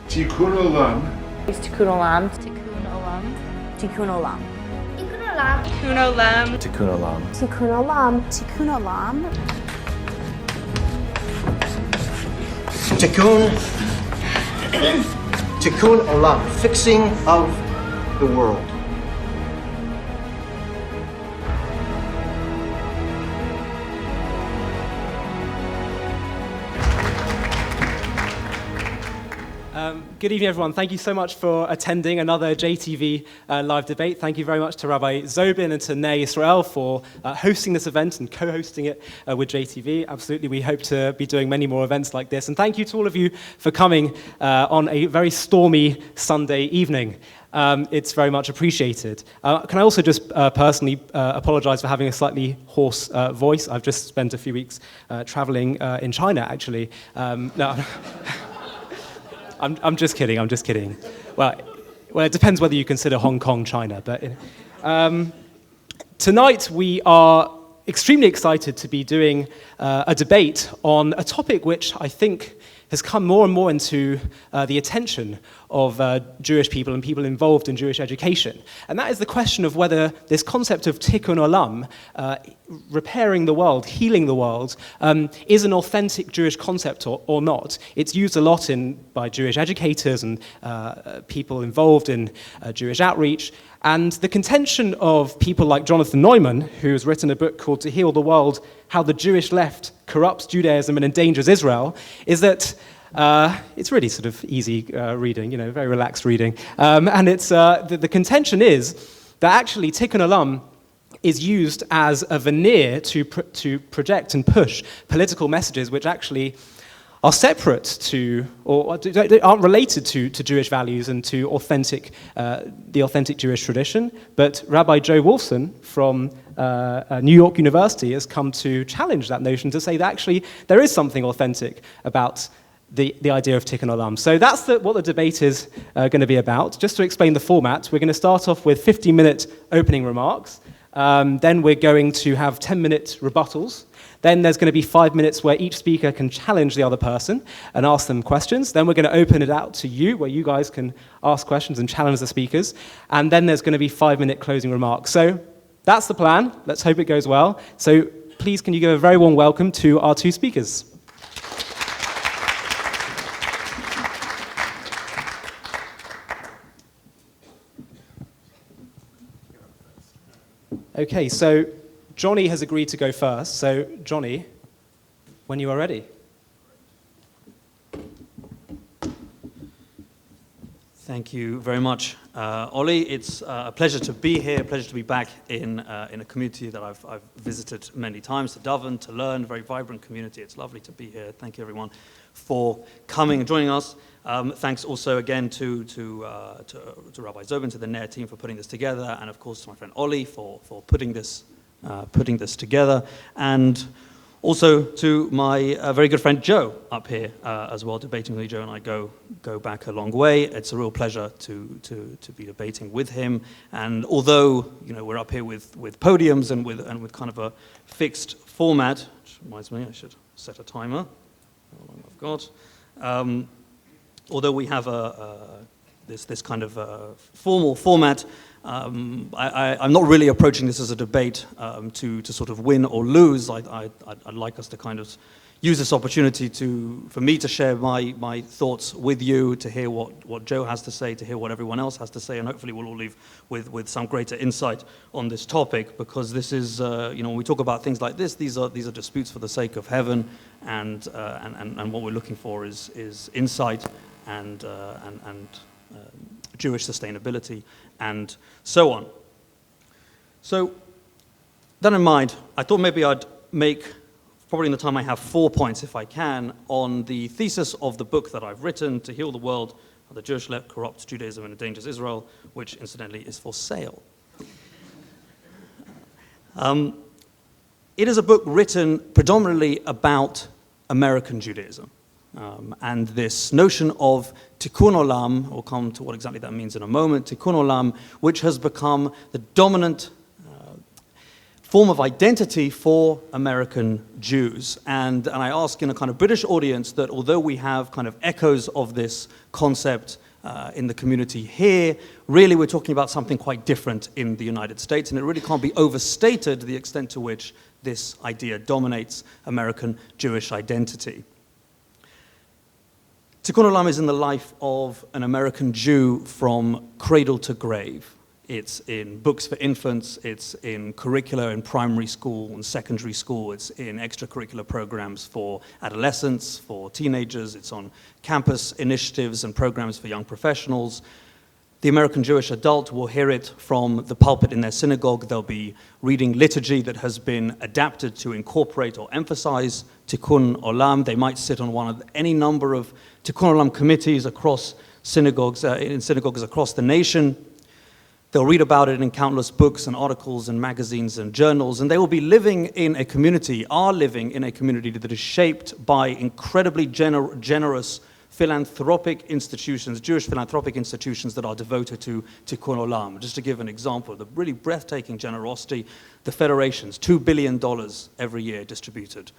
Tikkun Olam. Tikkun Olam. Tikkun Olam. Tikkun Olam. Tikkun Olam. Tikkun Olam. Tikkun Olam. Tikkun Olam. Tikkun. Tikkun Olam. Fixing of the world. Good evening, everyone. Thank you so much for attending another JTV live debate. Thank you very much to Rabbi Zobin and to Ney Israel for hosting this event and co-hosting it with JTV. Absolutely, we hope to be doing many more events like this. And thank you to all of you for coming on a very stormy Sunday evening. It's very much appreciated. Can I also just personally apologize for having a slightly hoarse voice? I've just spent a few weeks traveling in China, actually. No. I'm just kidding. Well, it depends whether you consider Hong Kong China. But tonight we are extremely excited to be doing a debate on a topic which I think has come more and more into the attention of Jewish people and people involved in Jewish education. And that is the question of whether this concept of Tikkun Olam, repairing the world, healing the world, is an authentic Jewish concept or not. It's used a lot by Jewish educators and people involved in Jewish outreach. And the contention of people like Jonathan Neumann, who has written a book called To Heal the World, How the Jewish Left Corrupts Judaism and Endangers Israel, is that it's really sort of easy reading, very relaxed reading. And it's the contention is that actually Tikkun Olam is used as a veneer to project and push political messages which actually are separate to, or aren't related to Jewish values and to the authentic Jewish tradition. But Rabbi Joe Wolfson from New York University has come to challenge that notion to say that actually there is something authentic about the idea of Tikkun Olam. So that's what the debate is going to be about. Just to explain the format, we're going to start off with 15-minute opening remarks. Then we're going to have 10-minute rebuttals. Then there's going to be 5 minutes where each speaker can challenge the other person and ask them questions. Then we're going to open it out to you, where you guys can ask questions and challenge the speakers. And then there's going to be 5-minute closing remarks. So that's the plan. Let's hope it goes well. So please, can you give a very warm welcome to our two speakers? Okay, so Johnny has agreed to go first. So, Johnny, when you are ready. Thank you very much, Ollie. It's a pleasure to be here, a pleasure to be back in a community that I've visited many times, to Dublin, to learn, a very vibrant community. It's lovely to be here. Thank you, everyone, for coming and joining us. Thanks also again to Rabbi Zobin, to the NER team for putting this together, and of course to my friend Ollie for putting this together, and also to my very good friend Joe up here as well, debating with me. Joe and I go back a long way. It's a real pleasure to be debating with him. And although we're up here with podiums and with kind of a fixed format, which reminds me I should set a timer. How long I've got. Although we have this kind of formal format, I'm not really approaching this as a debate to sort of win or lose. I'd like us to kind of use this opportunity for me to share my thoughts with you, to hear what Joe has to say, to hear what everyone else has to say, and hopefully we'll all leave with some greater insight on this topic, because this is, when we talk about things like this, these are disputes for the sake of heaven, and what we're looking for is insight and Jewish sustainability, and so on. So, that in mind, I thought maybe I'd make, probably in the time I have, 4 points, if I can, on the thesis of the book that I've written, To Heal the World, How the Jewish Left Corrupts Judaism and Endangers Israel, which, incidentally, is for sale. It is a book written predominantly about American Judaism. And this notion of Tikkun Olam, we'll come to what exactly that means in a moment, Tikkun Olam, which has become the dominant form of identity for American Jews. And I ask in a kind of British audience that although we have kind of echoes of this concept in the community here, really we're talking about something quite different in the United States, and it really can't be overstated the extent to which this idea dominates American Jewish identity. Tikkun Olam is in the life of an American Jew from cradle to grave. It's in books for infants, it's in curricula in primary school and secondary school, it's in extracurricular programs for adolescents, for teenagers, it's on campus initiatives and programs for young professionals. The American Jewish adult will hear it from the pulpit in their synagogue. They'll be reading liturgy that has been adapted to incorporate or emphasize Tikkun Olam. They might sit on one of any number of Tikkun Olam committees across synagogues, in synagogues across the nation. They'll read about it in countless books and articles and magazines and journals, and they will be living in a community, are living in a community that is shaped by incredibly generous philanthropic institutions, Jewish philanthropic institutions that are devoted to Tikkun Olam. Just to give an example, the really breathtaking generosity, the federations, $2 billion every year distributed.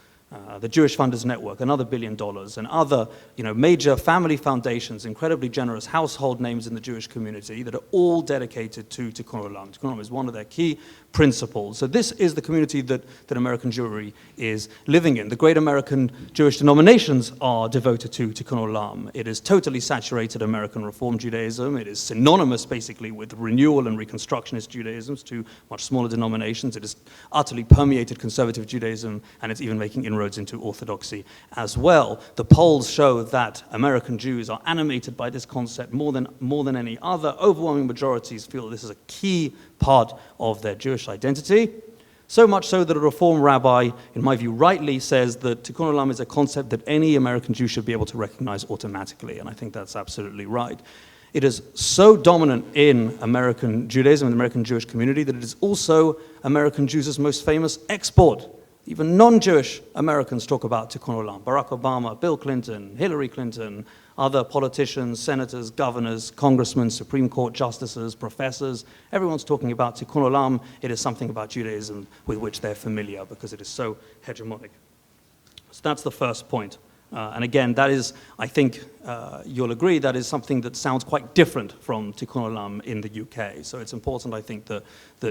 The Jewish Funders Network, another $1 billion, and other major family foundations, incredibly generous household names in the Jewish community that are all dedicated to Tikkun Olam. Tikkun Olam is one of their key principles. So this is the community that American Jewry is living in. The great American Jewish denominations are devoted to Tikkun Olam. It is totally saturated American Reform Judaism. It is synonymous, basically, with renewal and reconstructionist Judaisms, two much smaller denominations. It is utterly permeated conservative Judaism, and it's even making inroads into Orthodoxy as well. The polls show that American Jews are animated by this concept more than any other. Overwhelming majorities feel this is a key part of their Jewish identity. So much so that a Reform rabbi, in my view, rightly says that Tikkun Olam is a concept that any American Jew should be able to recognize automatically, and I think that's absolutely right. It is so dominant in American Judaism and the American Jewish community that it is also American Jews' most famous export. Even non-Jewish Americans talk about Tikkun Olam. Barack Obama, Bill Clinton, Hillary Clinton, other politicians, senators, governors, congressmen, Supreme Court justices, professors, everyone's talking about Tikkun Olam. It is something about Judaism with which they're familiar because it is so hegemonic. So that's the first point. And again, that is, I think you'll agree, that is something that sounds quite different from Tikkun Olam in the UK. So it's important, I think, that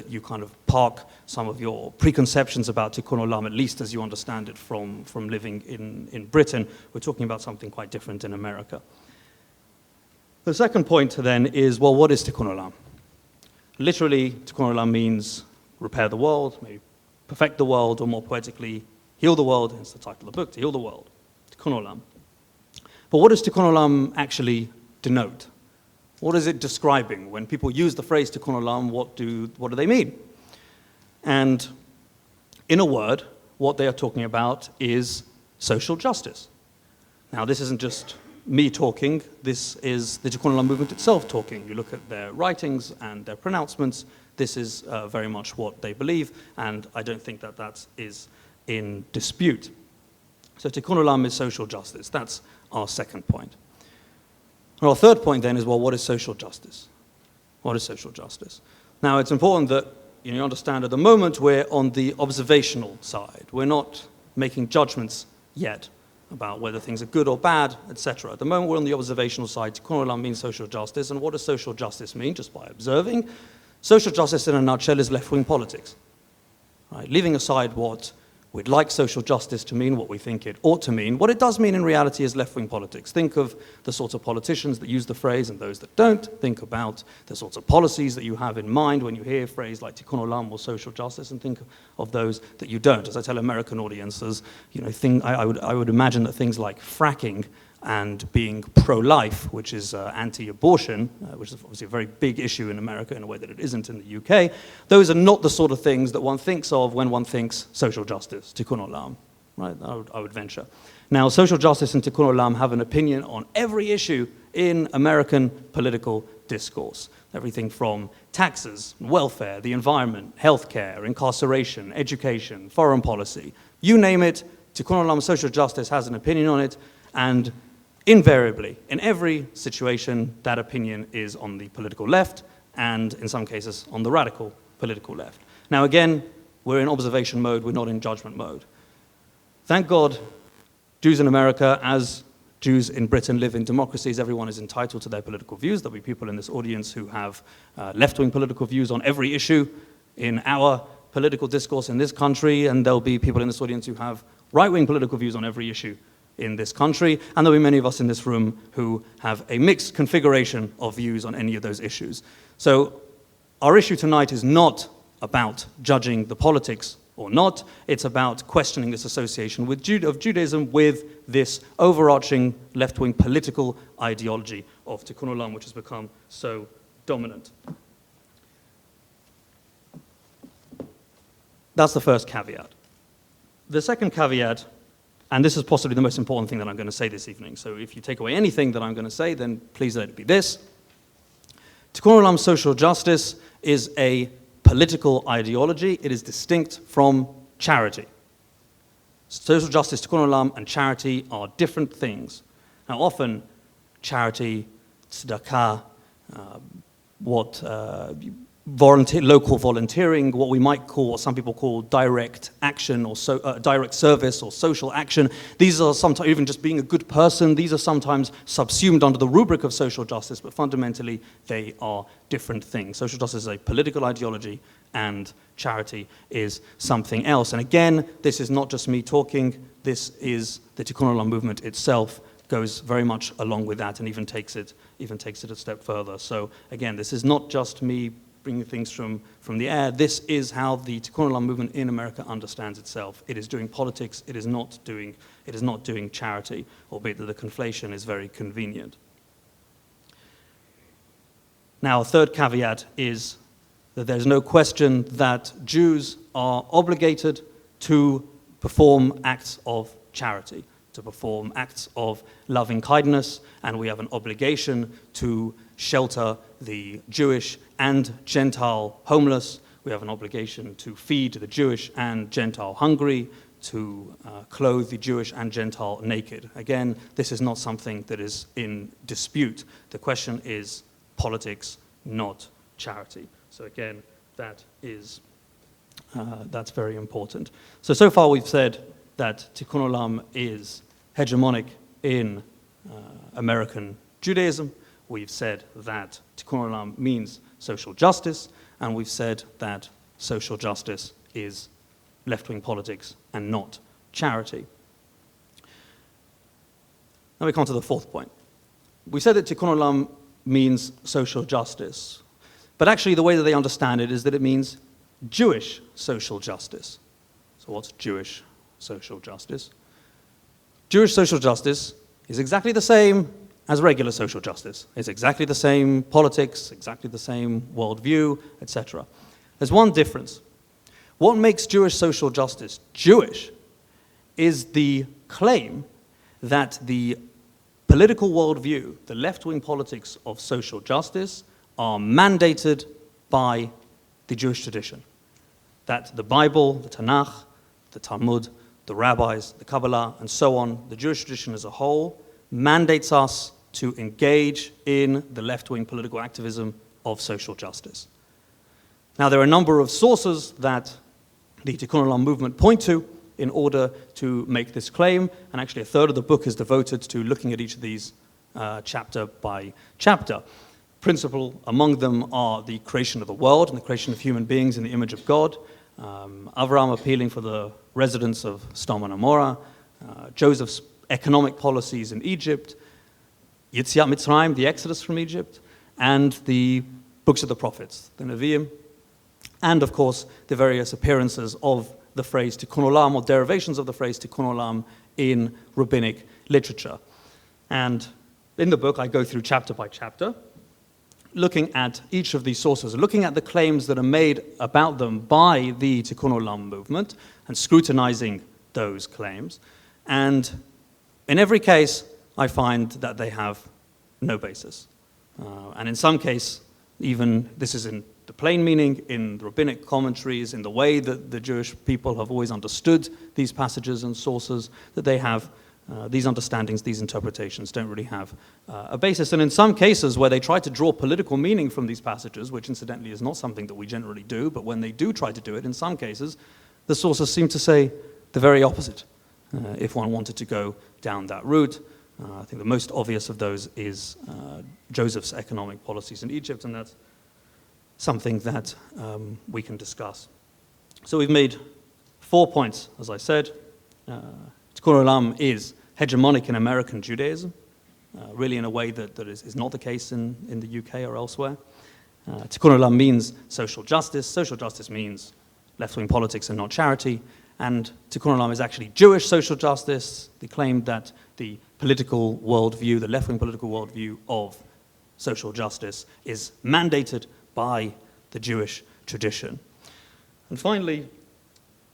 you kind of park some of your preconceptions about Tikkun Olam, at least as you understand it from living in Britain. We're talking about something quite different in America. The second point then is, well, what is Tikkun Olam? Literally, Tikkun Olam means repair the world, maybe perfect the world, or more poetically, heal the world. Hence the title of the book, To Heal the World. Tikkun Olam. But what does Tikkun Olam actually denote? What is it describing? When people use the phrase Tikkun Olam, what do they mean? And in a word, what they are talking about is social justice. Now, this isn't just me talking, this is the Tikkun Olam movement itself talking. You look at their writings and their pronouncements, this is very much what they believe, and I don't think that is in dispute. So Tikkun Olam is social justice. That's our second point. And our third point then is, well, what is social justice? What is social justice? Now, it's important that you understand at the moment we're on the observational side. We're not making judgments yet about whether things are good or bad, etc. At the moment, we're on the observational side. Tikkun Olam means social justice. And what does social justice mean? Just by observing. Social justice, in a nutshell, is left-wing politics. Right? Leaving aside what we'd like social justice to mean, what we think it ought to mean. What it does mean in reality is left-wing politics. Think of the sorts of politicians that use the phrase and those that don't. Think about the sorts of policies that you have in mind when you hear a phrase like Tikkun Olam or social justice, and think of those that you don't. As I tell American audiences, I would imagine that things like fracking and being pro-life, which is anti-abortion, which is obviously a very big issue in America in a way that it isn't in the UK, those are not the sort of things that one thinks of when one thinks social justice, Tikkun Olam, right? I would venture. Now, social justice and Tikkun Olam have an opinion on every issue in American political discourse. Everything from taxes, welfare, the environment, healthcare, incarceration, education, foreign policy. You name it, Tikkun Olam social justice has an opinion on it, and invariably, in every situation, that opinion is on the political left, and in some cases, on the radical political left. Now again, We're in observation mode, we're not in judgment mode. Thank God, Jews in America, as Jews in Britain, live in democracies. Everyone is entitled to their political views. There'll be people in this audience who have left-wing political views on every issue in our political discourse in this country, and there'll be people in this audience who have right-wing political views on every issue in this country, and there'll be many of us in this room who have a mixed configuration of views on any of those issues. So our issue tonight is not about judging the politics or not. It's about questioning this association of Judaism with this overarching left-wing political ideology of Tikkun Olam, which has become so dominant. That's the first caveat. The second caveat, and this is possibly the most important thing that I'm going to say this evening, so if you take away anything that I'm going to say, then please let it be this. Tikkun Olam social justice is a political ideology. It is distinct from charity. Social justice, Tikkun Olam, and charity are different things. Now, often, charity, tzedakah, local volunteering, what we might call, what some people call direct action or direct service or social action. These are sometimes, even just being a good person, these are sometimes subsumed under the rubric of social justice, but fundamentally they are different things. Social justice is a political ideology and charity is something else. And again, this is not just me talking, this is the Tikkun Olam movement itself goes very much along with that and even takes it a step further. So again, this is not just me bringing things from the air. This is how the Tikkun Olam movement in America understands itself. It is doing politics. It is not doing charity, albeit that the conflation is very convenient. Now, a third caveat is that there's no question that Jews are obligated to perform acts of charity, to perform acts of loving kindness, and we have an obligation to shelter the Jewish and Gentile homeless. We have an obligation to feed the Jewish and Gentile hungry, to clothe the Jewish and Gentile naked. Again, this is not something that is in dispute. The question is politics, not charity. So again, that's very important. So far we've said that Tikkun Olam is hegemonic in American Judaism. We've said that Tikkun Olam means social justice, and we've said that social justice is left-wing politics and not charity. Now we come to the fourth point. We said that Tikkun Olam means social justice, but actually the way that they understand it is that it means Jewish social justice. So what's Jewish social justice? Jewish social justice is exactly the same as regular social justice. It's exactly the same politics, exactly the same worldview, etc. There's one difference. What makes Jewish social justice Jewish is the claim that the political worldview, the left-wing politics of social justice, are mandated by the Jewish tradition. That the Bible, the Tanakh, the Talmud, the rabbis, the Kabbalah, and so on, the Jewish tradition as a whole, mandates us to engage in the left-wing political activism of social justice. Now, there are a number of sources that the Tikkun Olam movement point to in order to make this claim, and actually a third of the book is devoted to looking at each of these chapter by chapter. Principal among them are the creation of the world and the creation of human beings in the image of God, Avraham appealing for the residents of Sodom and Gomorrah, Joseph's economic policies in Egypt, Yetziat Mitzrayim, the Exodus from Egypt, and the books of the prophets, the Nevi'im, and of course the various appearances of the phrase Tikkun Olam, or derivations of the phrase Tikkun Olam in rabbinic literature. And in the book I go through chapter by chapter, looking at each of these sources, looking at the claims that are made about them by the Tikkun Olam movement, and scrutinizing those claims. And in every case, I find that they have no basis. And in some case, even this is in the plain meaning, in the rabbinic commentaries, in the way that the Jewish people have always understood these passages and sources, that they have these understandings, these interpretations don't really have a basis. And in some cases where they try to draw political meaning from these passages, which incidentally is not something that we generally do, but when they do try to do it, in some cases, the sources seem to say the very opposite, if one wanted to go down that route. I think the most obvious of those is Joseph's economic policies in Egypt, and that's something that we can discuss. So we've made 4 points, as I said. Tikkun Olam is hegemonic in American Judaism, really in a way that is not the case in the UK or elsewhere. Tikkun Olam means social justice. Social justice means left-wing politics and not charity. And Tikkun Olam is actually Jewish social justice. They claim that the political worldview, the left-wing political worldview of social justice is mandated by the Jewish tradition. And finally,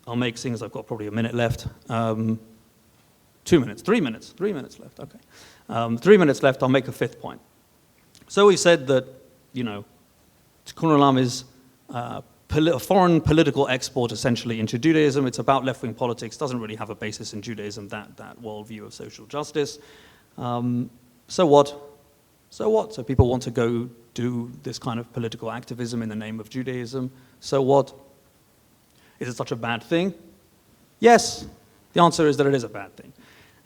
I'll make, seeing as I've got probably a minute left, 3 minutes left, okay. 3 minutes left, I'll make a fifth point. So we said that, Tikkun Olam is a foreign political export essentially into Judaism. It's about left-wing politics, doesn't really have a basis in Judaism, that worldview of social justice. So what? So people want to go do this kind of political activism in the name of Judaism. So what? Is it such a bad thing? Yes, the answer is that it is a bad thing.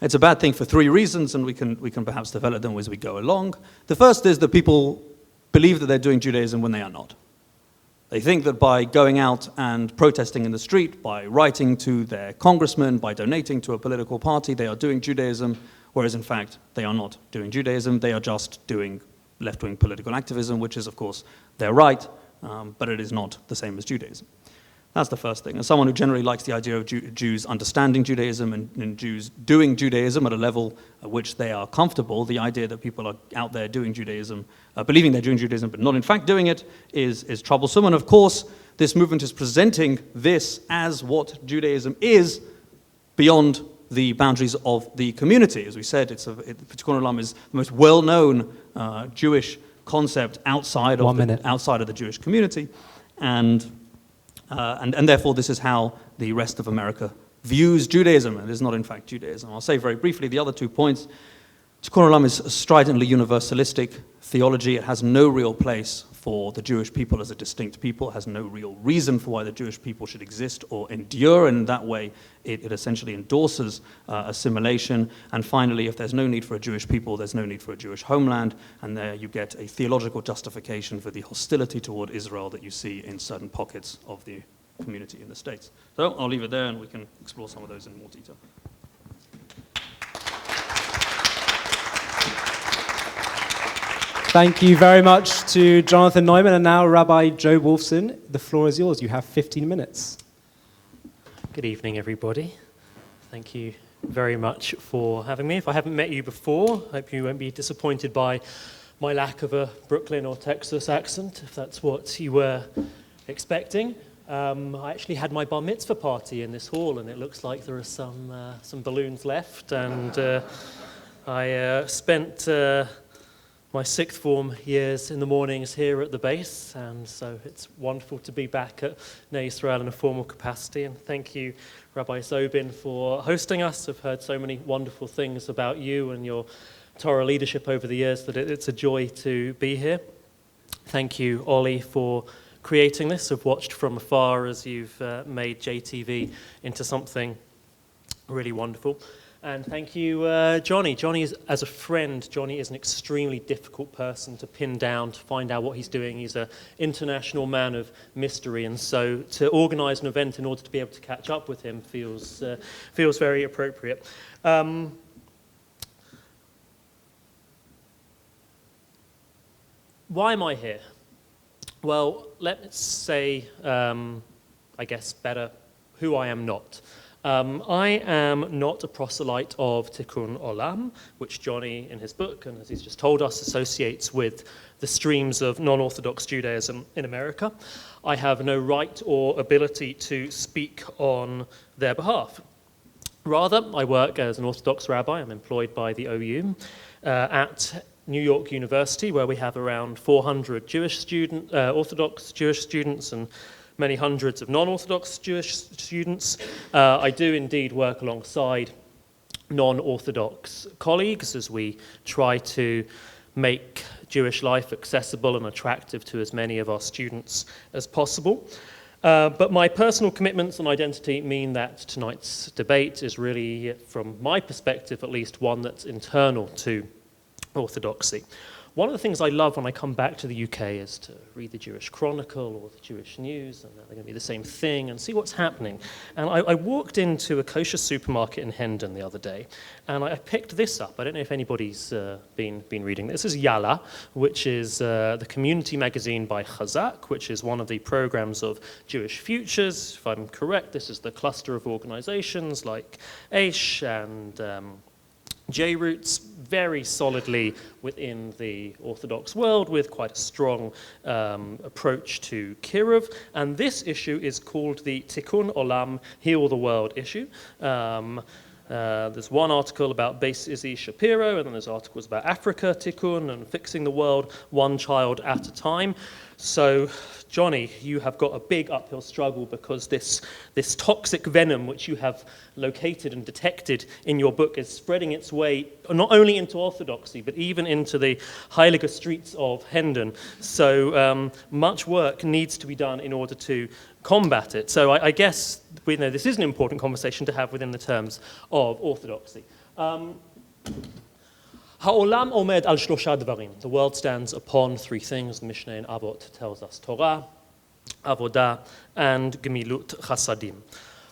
It's a bad thing for 3 reasons, and we can perhaps develop them as we go along. The first is that people believe that they're doing Judaism when they are not. They think that by going out and protesting in the street, by writing to their congressman, by donating to a political party, they are doing Judaism, whereas in fact they are not doing Judaism, they are just doing left-wing political activism, which is of course their right, but it is not the same as Judaism. That's the first thing. As someone who generally likes the idea of Jews understanding Judaism and Jews doing Judaism at a level at which they are comfortable, the idea that people are out there doing Judaism, believing they're doing Judaism but not in fact doing it, is troublesome. And of course, this movement is presenting this as what Judaism is beyond the boundaries of the community. As we said, Tikkun Olam is the most well-known Jewish concept outside of the Jewish community. And therefore, this is how the rest of America views Judaism. It is not, in fact, Judaism. I'll say very briefly the other 2 points. Tikkun Olam is a stridently universalistic theology. It has no real place for the Jewish people as a distinct people. It has no real reason for why the Jewish people should exist or endure. And in that way, it essentially endorses assimilation. And finally, if there's no need for a Jewish people, there's no need for a Jewish homeland. And there you get a theological justification for the hostility toward Israel that you see in certain pockets of the community in the States. So I'll leave it there and we can explore some of those in more detail. Thank you very much to Jonathan Neumann, and now Rabbi Joe Wolfson. The floor is yours. You have 15 minutes. Good evening, everybody. Thank you very much for having me. If I haven't met you before, I hope you won't be disappointed by my lack of a Brooklyn or Texas accent, if that's what you were expecting. I actually had my bar mitzvah party in this hall, and it looks like there are some balloons left. And I spent my sixth form years in the mornings here at the base, and so it's wonderful to be back at Bnei Yisrael in a formal capacity. And thank you, Rabbi Zobin, for hosting us. I've heard so many wonderful things about you and your Torah leadership over the years that it's a joy to be here. Thank you, Ollie, for creating this. I've watched from afar as you've made JTV into something really wonderful. And thank you, Johnny. Johnny is, as a friend, Johnny is an extremely difficult person to pin down, to find out what he's doing. He's an international man of mystery, and so to organize an event in order to be able to catch up with him feels very appropriate. Why am I here? Well, let's say, I guess better, who I am not. I am not a proselyte of Tikkun Olam, which Johnny, in his book, and as he's just told us, associates with the streams of non-Orthodox Judaism in America. I have no right or ability to speak on their behalf. Rather, I work as an Orthodox rabbi. I'm employed by the OU at New York University, where we have around 400 Orthodox Jewish students and many hundreds of non-Orthodox Jewish students. I do indeed work alongside non-Orthodox colleagues as we try to make Jewish life accessible and attractive to as many of our students as possible. But my personal commitments and identity mean that tonight's debate is really, from my perspective at least, one that's internal to Orthodoxy. One of the things I love when I come back to the UK is to read the Jewish Chronicle or the Jewish News, and they're going to be the same thing, and see what's happening. And I walked into a kosher supermarket in Hendon the other day, and I picked this up. I don't know if anybody's been reading this. This is Yalla, which is the community magazine by Chazak, which is one of the programs of Jewish Futures. If I'm correct, this is the cluster of organizations like Aish and J-Roots, very solidly within the Orthodox world with quite a strong approach to Kiruv. And this issue is called the Tikkun Olam, Heal the World issue. There's one article about Beis Izzy Shapiro, and then there's articles about Africa, Tikkun, and fixing the world one child at a time. So, Johnny, you have got a big uphill struggle because this toxic venom which you have located and detected in your book is spreading its way not only into Orthodoxy, but even into the Heilige streets of Hendon. So much work needs to be done in order to combat it. So I guess we know this is an important conversation to have within the terms of Orthodoxy. Ha'olam omed al shlosha dvarim. The world stands upon three things. The Mishnah in Avot tells us: Torah, Avodah, and Gemilut Chasadim.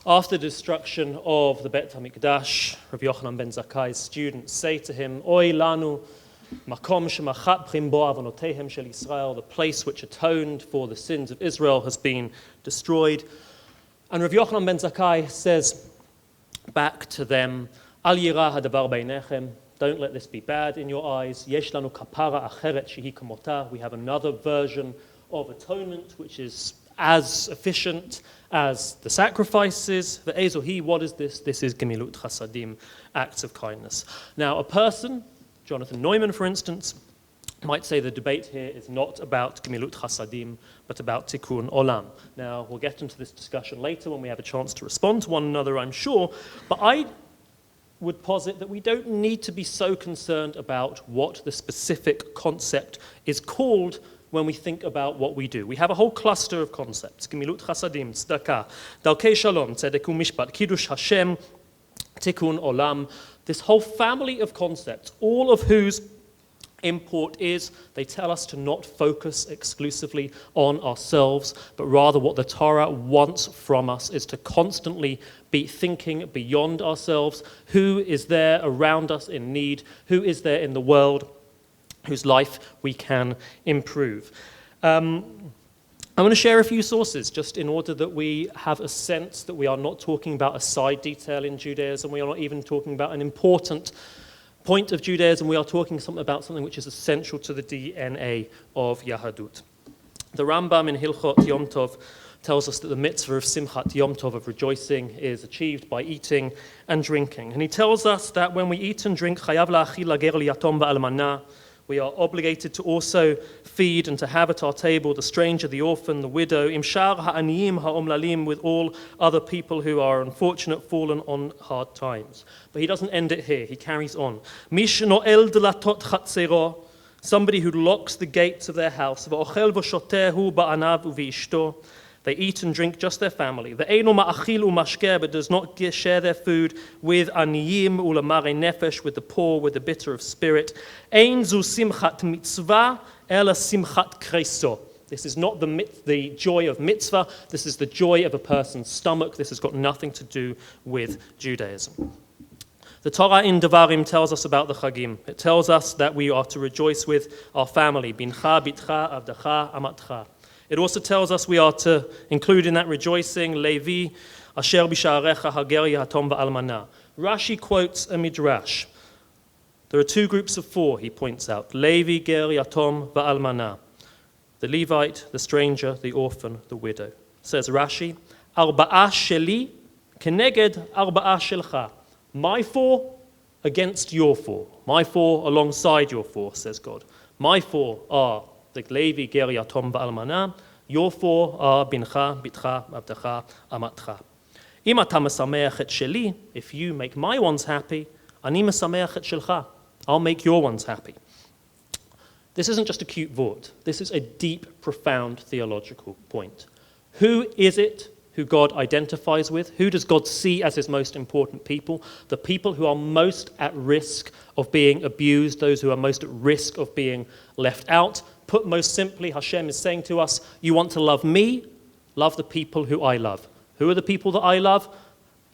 After the destruction of the Bet HaMikdash, Rabbi Yochanan ben Zakkai's students say to him, Oy lanu, makom shemachatchim bo avonotehem shel Yisrael, the place which atoned for the sins of Israel has been destroyed. And Rabbi Yochanan ben Zakkai says back to them, Al yira hadavar beinechem, don't let this be bad in your eyes. Yesh lanu kapara acheret shehi kamotah. We have another version of atonement which is as efficient as the sacrifices. The Ezohi, what is this? This is Gemilut Chasadim, acts of kindness. Now, a person, Jonathan Neumann, for instance, might say the debate here is not about Gemilut Chasadim, but about Tikkun Olam. Now, we'll get into this discussion later when we have a chance to respond to one another, I'm sure, but I would posit that we don't need to be so concerned about what the specific concept is called when we think about what we do. We have a whole cluster of concepts: Gemilut Chasadim, Tzedakah, Darkei Shalom, Tzedek u'Mishpat, Kiddush Hashem, Tikkun Olam. This whole family of concepts, all of whose import is they tell us to not focus exclusively on ourselves, but rather what the Torah wants from us is to constantly be thinking beyond ourselves. Who is there around us in need? Who is there in the world whose life we can improve? I want to share a few sources just in order that we have a sense that we are not talking about a side detail in Judaism. We are not even talking about an important point of Judaism. We are talking about something which is essential to the DNA of Yahadut. The Rambam in Hilchot Yom Tov tells us that the mitzvah of Simchat Yom Tov, of rejoicing, is achieved by eating and drinking. And he tells us that when we eat and drink, chayav la'achil lager liyatom va'almana, we are obligated to also feed and to have at our table the stranger, the orphan, the widow, imshar ha'aniyim ha'omlalim, with all other people who are unfortunate, fallen on hard times. But he doesn't end it here. He carries on. Mish no'el delatot chatzero, somebody who locks the gates of their house. V'ochel v'shotehu ba'anav u'v'ishto. They eat and drink just their family. Ve'eino ma'achil u'mashker, but does not share their food with aniyim u'lamare nefesh, with the poor, with the bitter of spirit. Ein zu simchat mitzvah, ela simchat kreso. This is not the joy of mitzvah. This is the joy of a person's stomach. This has got nothing to do with Judaism. The Torah in Devarim tells us about the Chagim. It tells us that we are to rejoice with our family. Bincha, bitcha, avdacha, amatcha. It also tells us we are to include in that rejoicing, Levi, asher b'sha'arecha hager yahatom va'almana. Rashi quotes a midrash. There are two groups of four, he points out. Levi, ger, yatom, va'almana. The Levite, the stranger, the orphan, the widow. Says Rashi, arba'a sheli keneged arba'a shelcha. My four against your four. My four alongside your four, says God. My four are the Levi, ger, yatom, va'almana. Your four are bincha, bitcha, avdacha, amatcha. Im ata mesameach et sheli, if you make my ones happy, Ani mesameach et shilcha. I'll make your ones happy. This isn't just a cute vort. This is a deep, profound theological point. Who is it who God identifies with? Who does God see as his most important people? The people who are most at risk of being abused, those who are most at risk of being left out. Put most simply, Hashem is saying to us, you want to love me? Love the people who I love. Who are the people that I love?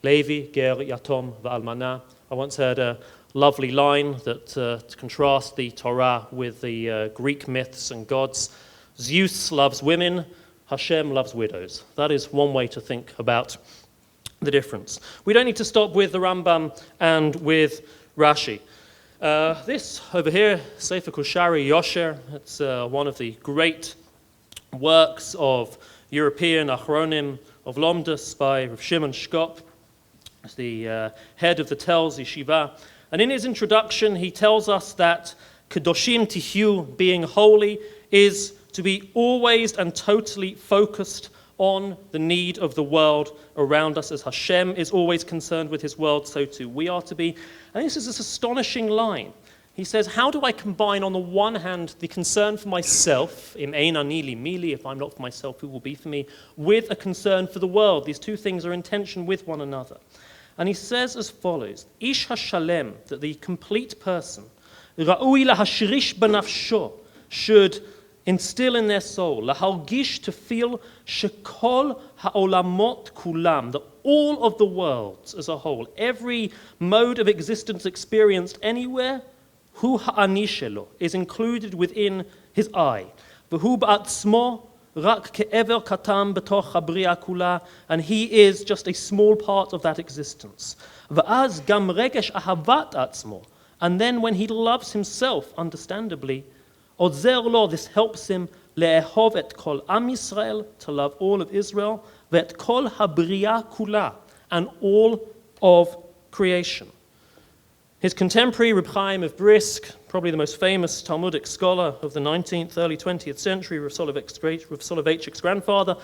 Levi, Ger, Yatom, Va'almana. I once heard a lovely line that to contrast the Torah with the Greek myths and gods. Zeus loves women, Hashem loves widows. That is one way to think about the difference. We don't need to stop with the Rambam and with Rashi. This over here, Sefer Kushari Yosher, it's one of the great works of European Achronim of Lomdus by Rav Shimon Shkop, the head of the Telz Yeshiva. And in his introduction, he tells us that Kedoshim Tihyu, being holy, is to be always and totally focused on the need of the world around us. As Hashem is always concerned with his world, so too we are to be. And this is this astonishing line. He says, how do I combine on the one hand the concern for myself, im ein ani li mili, if I'm not for myself, who will be for me, with a concern for the world? These two things are in tension with one another. And he says as follows, Ish hashalem, that the complete person, ra'ui lahashrish banafsho, should instill in their soul, lahargish, to feel, shekol ha'olamot kulam, that all of the worlds as a whole, every mode of existence experienced anywhere, hu ha'ani shelo, is included within his I. V'hu ba'atzmo rak ke'ever katam betoch habriya kula, and he is just a small part of that existence. V'az gam regesh ahavat atzmo, and then when he loves himself, understandably, Odzer lo, this helps him, le'ehov et kol am Yisrael, to love all of Israel, ve'et kol habriya kula, and all of creation. His contemporary, Reb Chaim of Brisk, probably the most famous Talmudic scholar of the 19th, early 20th century, Rav Soloveitchik's grandfather,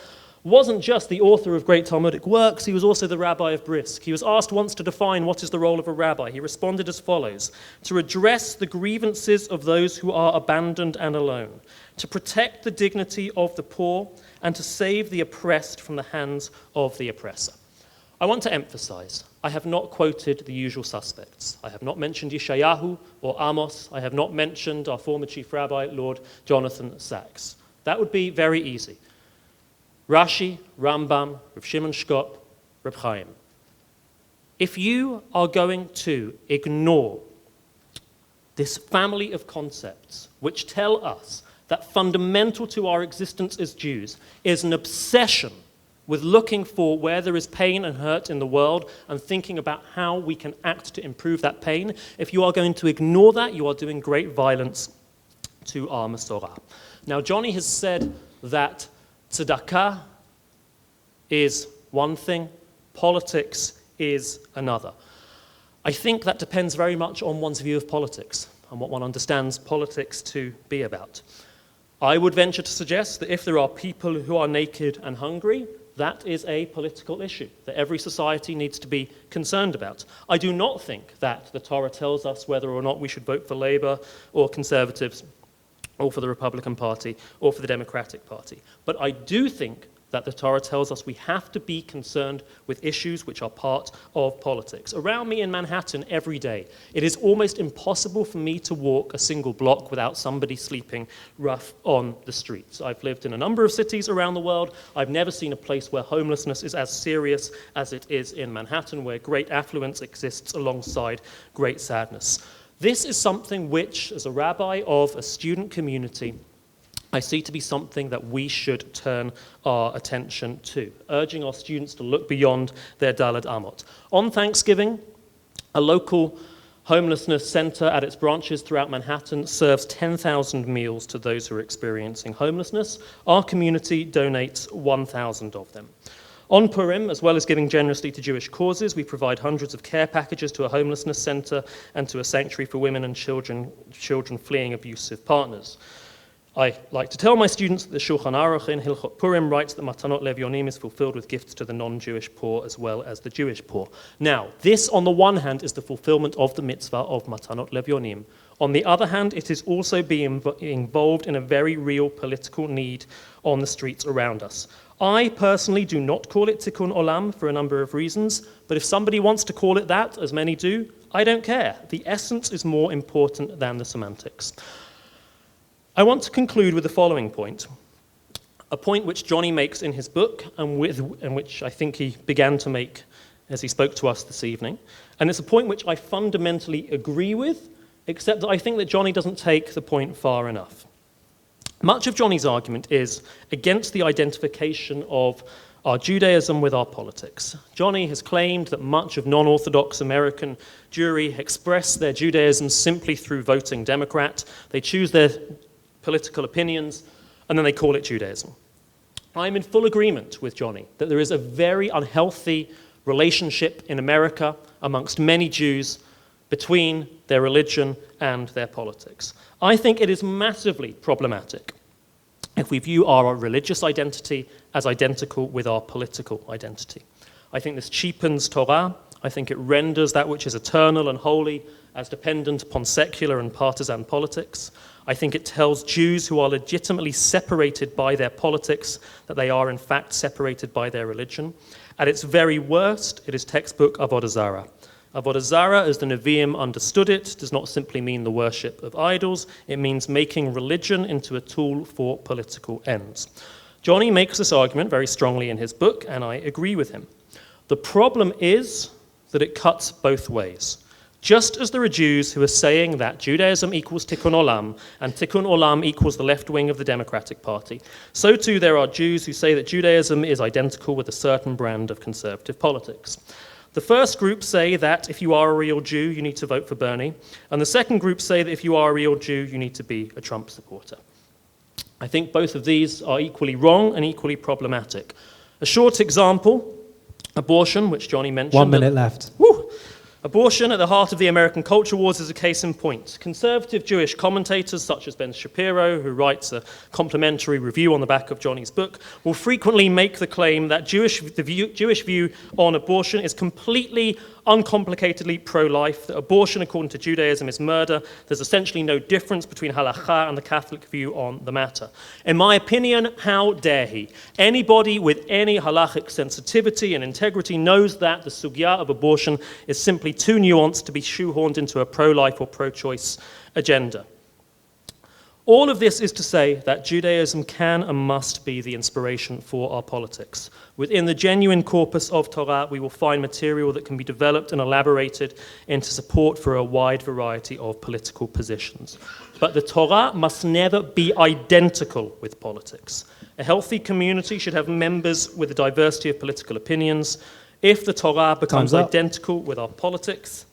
wasn't just the author of great Talmudic works, he was also the rabbi of Brisk. He was asked once to define what is the role of a rabbi. He responded as follows: to redress the grievances of those who are abandoned and alone, to protect the dignity of the poor, and to save the oppressed from the hands of the oppressor. I want to emphasize, I have not quoted the usual suspects. I have not mentioned Yeshayahu or Amos. I have not mentioned our former chief rabbi, Lord Jonathan Sacks. That would be very easy. Rashi, Rambam, Rav Shimon Shkop, Reb Chaim. If you are going to ignore this family of concepts which tell us that fundamental to our existence as Jews is an obsession with looking for where there is pain and hurt in the world and thinking about how we can act to improve that pain, if you are going to ignore that, you are doing great violence to our Masorah. Now, Johnny has said that tzedakah is one thing, politics is another. I think that depends very much on one's view of politics and what one understands politics to be about. I would venture to suggest that if there are people who are naked and hungry, that is a political issue that every society needs to be concerned about. I do not think that the Torah tells us whether or not we should vote for Labour or Conservatives or for the Republican Party or for the Democratic Party. But I do think that the Torah tells us we have to be concerned with issues which are part of politics. Around me in Manhattan every day, it is almost impossible for me to walk a single block without somebody sleeping rough on the streets. I've lived in a number of cities around the world. I've never seen a place where homelessness is as serious as it is in Manhattan, where great affluence exists alongside great sadness. This is something which, as a rabbi of a student community, I see to be something that we should turn our attention to, urging our students to look beyond their Daled Amot. On Thanksgiving, a local homelessness center at its branches throughout Manhattan serves 10,000 meals to those who are experiencing homelessness. Our community donates 1,000 of them. On Purim, as well as giving generously to Jewish causes, we provide hundreds of care packages to a homelessness center and to a sanctuary for women and children fleeing abusive partners. I like to tell my students that the Shulchan Aruch in Hilchot Purim writes that Matanot Levionim is fulfilled with gifts to the non-Jewish poor as well as the Jewish poor. Now, this on the one hand is the fulfillment of the mitzvah of Matanot Levionim. On the other hand, it is also being involved in a very real political need on the streets around us. I personally do not call it Tikkun Olam for a number of reasons, but if somebody wants to call it that, as many do, I don't care. The essence is more important than the semantics. I want to conclude with the following point, a point which Johnny makes in his book and which I think he began to make as he spoke to us this evening. And it's a point which I fundamentally agree with, except that I think that Johnny doesn't take the point far enough. Much of Johnny's argument is against the identification of our Judaism with our politics. Johnny has claimed that much of non-Orthodox American Jewry express their Judaism simply through voting Democrat. They choose their political opinions, and then they call it Judaism. I'm in full agreement with Johnny that there is a very unhealthy relationship in America amongst many Jews between their religion and their politics. I think it is massively problematic if we view our religious identity as identical with our political identity. I think this cheapens Torah. I think it renders that which is eternal and holy as dependent upon secular and partisan politics. I think it tells Jews who are legitimately separated by their politics that they are in fact separated by their religion. At its very worst, it is textbook Avodah Zarah. Avodah Zarah, as the Nevi'im understood it, does not simply mean the worship of idols. It means making religion into a tool for political ends. Johnny makes this argument very strongly in his book, and I agree with him. The problem is that it cuts both ways. Just as there are Jews who are saying that Judaism equals Tikkun Olam and Tikkun Olam equals the left wing of the Democratic Party, so too there are Jews who say that Judaism is identical with a certain brand of conservative politics. The first group say that if you are a real Jew, you need to vote for Bernie, and the second group say that if you are a real Jew, you need to be a Trump supporter. I think both of these are equally wrong and equally problematic. A short example, abortion, which Johnny mentioned. 1 minute left. Woo! Abortion at the heart of the American culture wars is a case in point. Conservative Jewish commentators such as Ben Shapiro, who writes a complimentary review on the back of Johnny's book, will frequently make the claim that the Jewish view on abortion is completely uncomplicatedly pro-life, that abortion according to Judaism is murder. There's essentially no difference between halakha and the Catholic view on the matter. In my opinion, how dare he? Anybody with any halachic sensitivity and integrity knows that the sugya of abortion is simply too nuanced to be shoehorned into a pro-life or pro-choice agenda. All of this is to say that Judaism can and must be the inspiration for our politics. Within the genuine corpus of Torah, we will find material that can be developed and elaborated into support for a wide variety of political positions. But the Torah must never be identical with politics. A healthy community should have members with a diversity of political opinions. If the Torah becomes identical with our politics,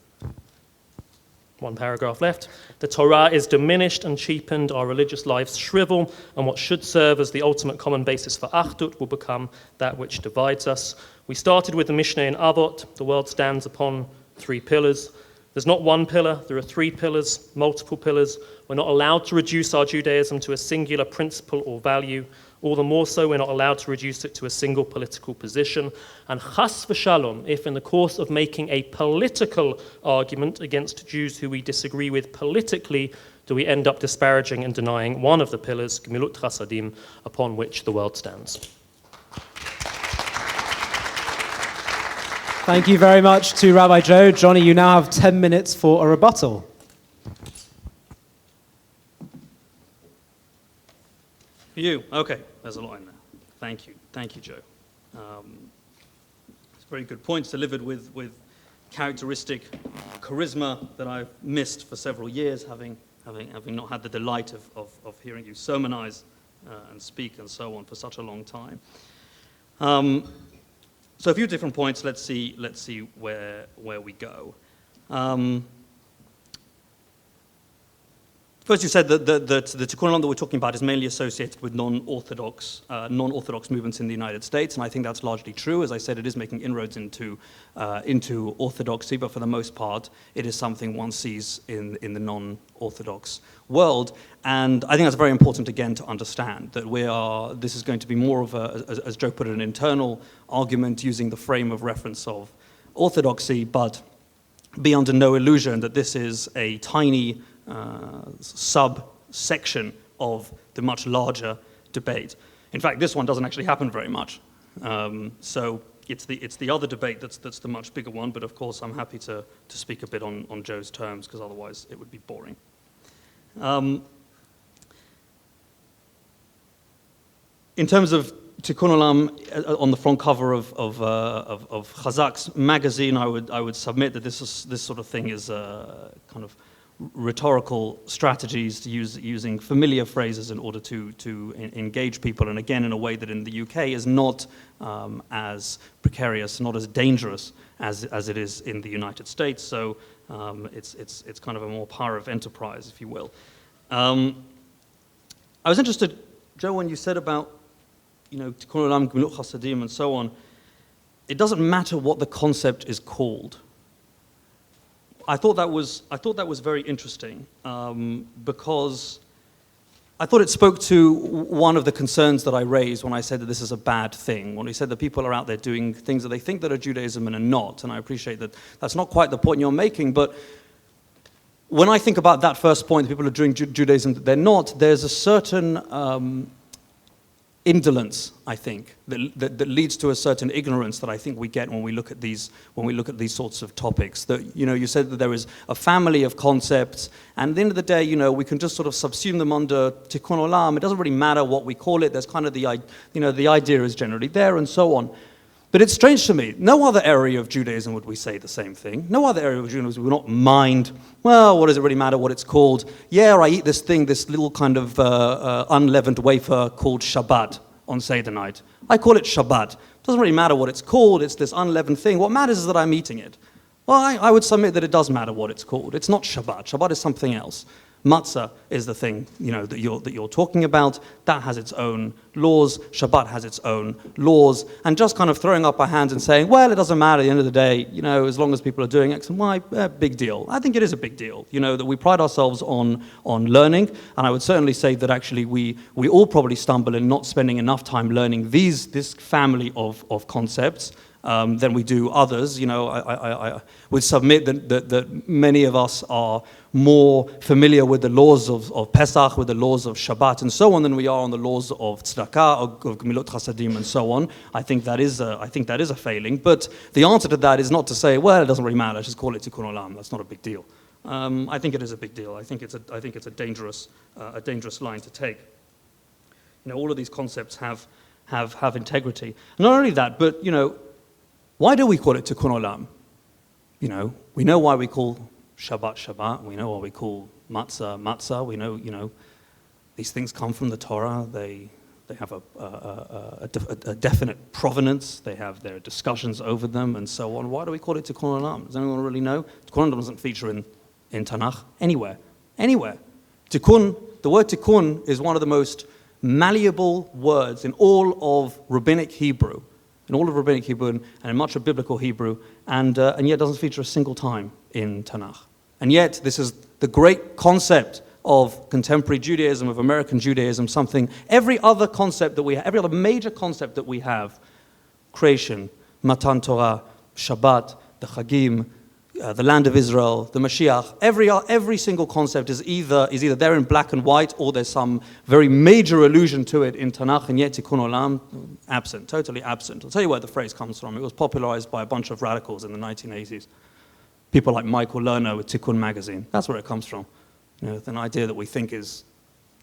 one paragraph left, the Torah is diminished and cheapened, our religious lives shrivel, and what should serve as the ultimate common basis for Achdut will become that which divides us. We started with the Mishnah in Avot. The world stands upon 3 pillars. There's not one pillar, there are 3 pillars, multiple pillars. We're not allowed to reduce our Judaism to a singular principle or value. All the more so, we're not allowed to reduce it to a single political position. And chas v'shalom, if in the course of making a political argument against Jews who we disagree with politically, do we end up disparaging and denying one of the pillars, gemilut chasadim, upon which the world stands. Thank you very much to Rabbi Joe. Johnny, you now have 10 minutes for a rebuttal. You? Okay, there's a lot in there. Thank you, Joe. It's very good points delivered with characteristic charisma that I've missed for several years, having not had the delight of hearing you sermonize and speak and so on for such a long time. So a few different points. Let's see where we go. First, you said that the Tikkun Olam that we're talking about is mainly associated with non-Orthodox movements in the United States, and I think that's largely true. As I said, it is making inroads into Orthodoxy, but for the most part, it is something one sees in the non-Orthodox world. And I think that's very important, again, to understand that this is going to be more of as Joe put it, an internal argument using the frame of reference of Orthodoxy, but be under no illusion that this is a tiny subsection of the much larger debate. In fact, this one doesn't actually happen very much. So it's the other debate that's the much bigger one, but of course I'm happy to speak a bit on Joe's terms, because otherwise it would be boring. In terms of Tikkun Olam, on the front cover of Chazak's magazine, I would submit that this sort of thing is kind of rhetorical strategies using familiar phrases in order to engage people, and again in a way that in the UK is not as precarious, not as dangerous as it is in the United States. So it's kind of a more power of enterprise, if you will. I was interested, Joe, when you said about Tikkun Olam, Gemilut Chasadim, and so on. It doesn't matter what the concept is called. I thought that was very interesting because I thought it spoke to one of the concerns that I raised when I said that this is a bad thing, when we said that people are out there doing things that they think that are Judaism and are not, and I appreciate that that's not quite the point you're making, but when I think about that first point, that people are doing Judaism that they're not, there's a certain indolence, I think, that leads to a certain ignorance that I think we get when we look at these sorts of topics. That you said that there is a family of concepts, and at the end of the day, we can just sort of subsume them under Tikkun Olam. It doesn't really matter what we call it. There's kind of the idea is generally there, and so on. But it's strange to me. No other area of Judaism would we say the same thing. No other area of Judaism would not mind, well, what does it really matter what it's called? Yeah, I eat this little kind of unleavened wafer called Shabbat on Seder night. I call it Shabbat. It doesn't really matter what it's called. It's this unleavened thing. What matters is that I'm eating it. Well, I would submit that it does matter what it's called. It's not Shabbat. Shabbat is something else. Matzah is the thing, that you're talking about. That has its own laws. Shabbat has its own laws. And just kind of throwing up our hands and saying, well, it doesn't matter at the end of the day, as long as people are doing X and Y, big deal. I think it is a big deal, that we pride ourselves on learning. And I would certainly say that actually we all probably stumble in not spending enough time learning this family of concepts. Than we do others. I would submit that many of us are more familiar with the laws of Pesach, with the laws of Shabbat, and so on, than we are on the laws of Tzedakah, of Gemilut Chasadim, and so on. I think that is a failing. But the answer to that is not to say, well, it doesn't really matter. Just call it Tikkun Olam. That's not a big deal. I think it is a big deal. I think it's a dangerous line to take. All of these concepts have integrity. Not only that, but why do we call it Tikkun Olam? We know why we call Shabbat Shabbat. We know why we call Matzah Matzah. We know, these things come from the Torah. They have a definite provenance. They have their discussions over them and so on. Why do we call it Tikkun Olam? Does anyone really know? Tikkun Olam doesn't feature in Tanakh anywhere. Tikkun, the word Tikkun is one of the most malleable words in all of Rabbinic Hebrew. In all of Rabbinic Hebrew and in much of Biblical Hebrew, and yet doesn't feature a single time in Tanakh. And yet, this is the great concept of contemporary Judaism, of American Judaism, every other major concept that we have, creation, Matan Torah, Shabbat, the Chagim, the land of Israel, the Mashiach, every single concept is either there in black and white, or there's some very major allusion to it in Tanakh, and yet Tikkun Olam, absent, totally absent. I'll tell you where the phrase comes from. It was popularized by a bunch of radicals in the 1980s. People like Michael Lerner with Tikkun magazine. That's where it comes from. An idea that we think is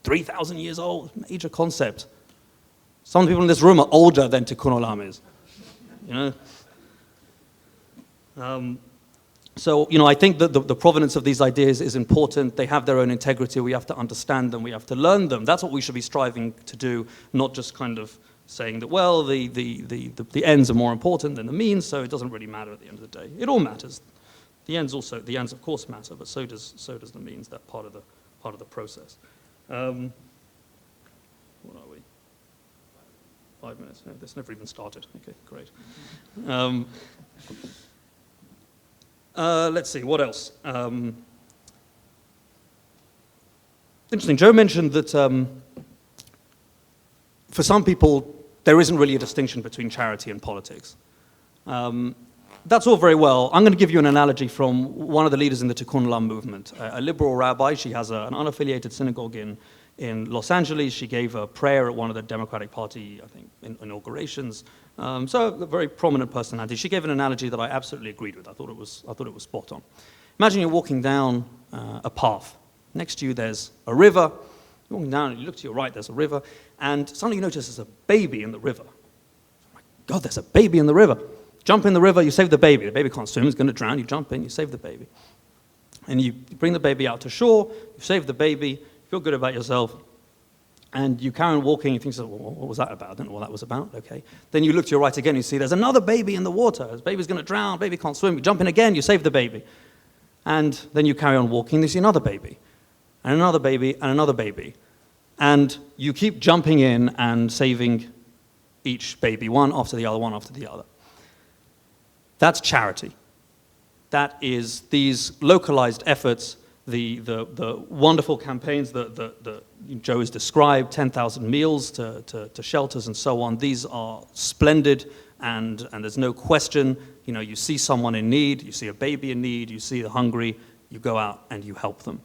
3,000 years old, major concept. Some people in this room are older than Tikkun Olam is. So, I think that the provenance of these ideas is important. They have their own integrity. We have to understand them. We have to learn them. That's what we should be striving to do, not just kind of saying that, well, the ends are more important than the means, so it doesn't really matter at the end of the day. It all matters. The ends of course matter, but so does the means. That part of process. What are we? 5 minutes. No, this never even started. Okay, great. Let's see, what else? Interesting. Joe mentioned that for some people, there isn't really a distinction between charity and politics. That's all very well. I'm going to give you an analogy from one of the leaders in the Tikkun Olam movement, a liberal rabbi. She has an unaffiliated synagogue in Los Angeles. She gave a prayer at one of the Democratic Party, I think, inaugurations. So a very prominent personality. She gave an analogy that I absolutely agreed with. I thought it was spot on. Imagine you're walking down a path. Next to you, there's a river. You're walking down, and you look to your right, there's a river, and suddenly you notice there's a baby in the river. Oh my God, there's a baby in the river. Jump in the river, you save the baby. The baby can't swim, it's going to drown. You jump in, you save the baby. And you bring the baby out to shore, you save the baby, you feel good about yourself, and you carry on walking. You think, well, what was that about? I don't know what that was about. Okay. Then you look to your right again, you see there's another baby in the water. This baby's going to drown, baby can't swim. You jump in again, you save the baby. And then you carry on walking, you see another baby, and another baby, and another baby. And you keep jumping in and saving each baby, one after the other, one after the other. That's charity. That is these localized efforts, the wonderful campaigns that Joe has described, 10,000 meals to shelters and so on. These are splendid, and there's no question. You know, you see someone in need, you see a baby in need, you see the hungry, you go out and you help them.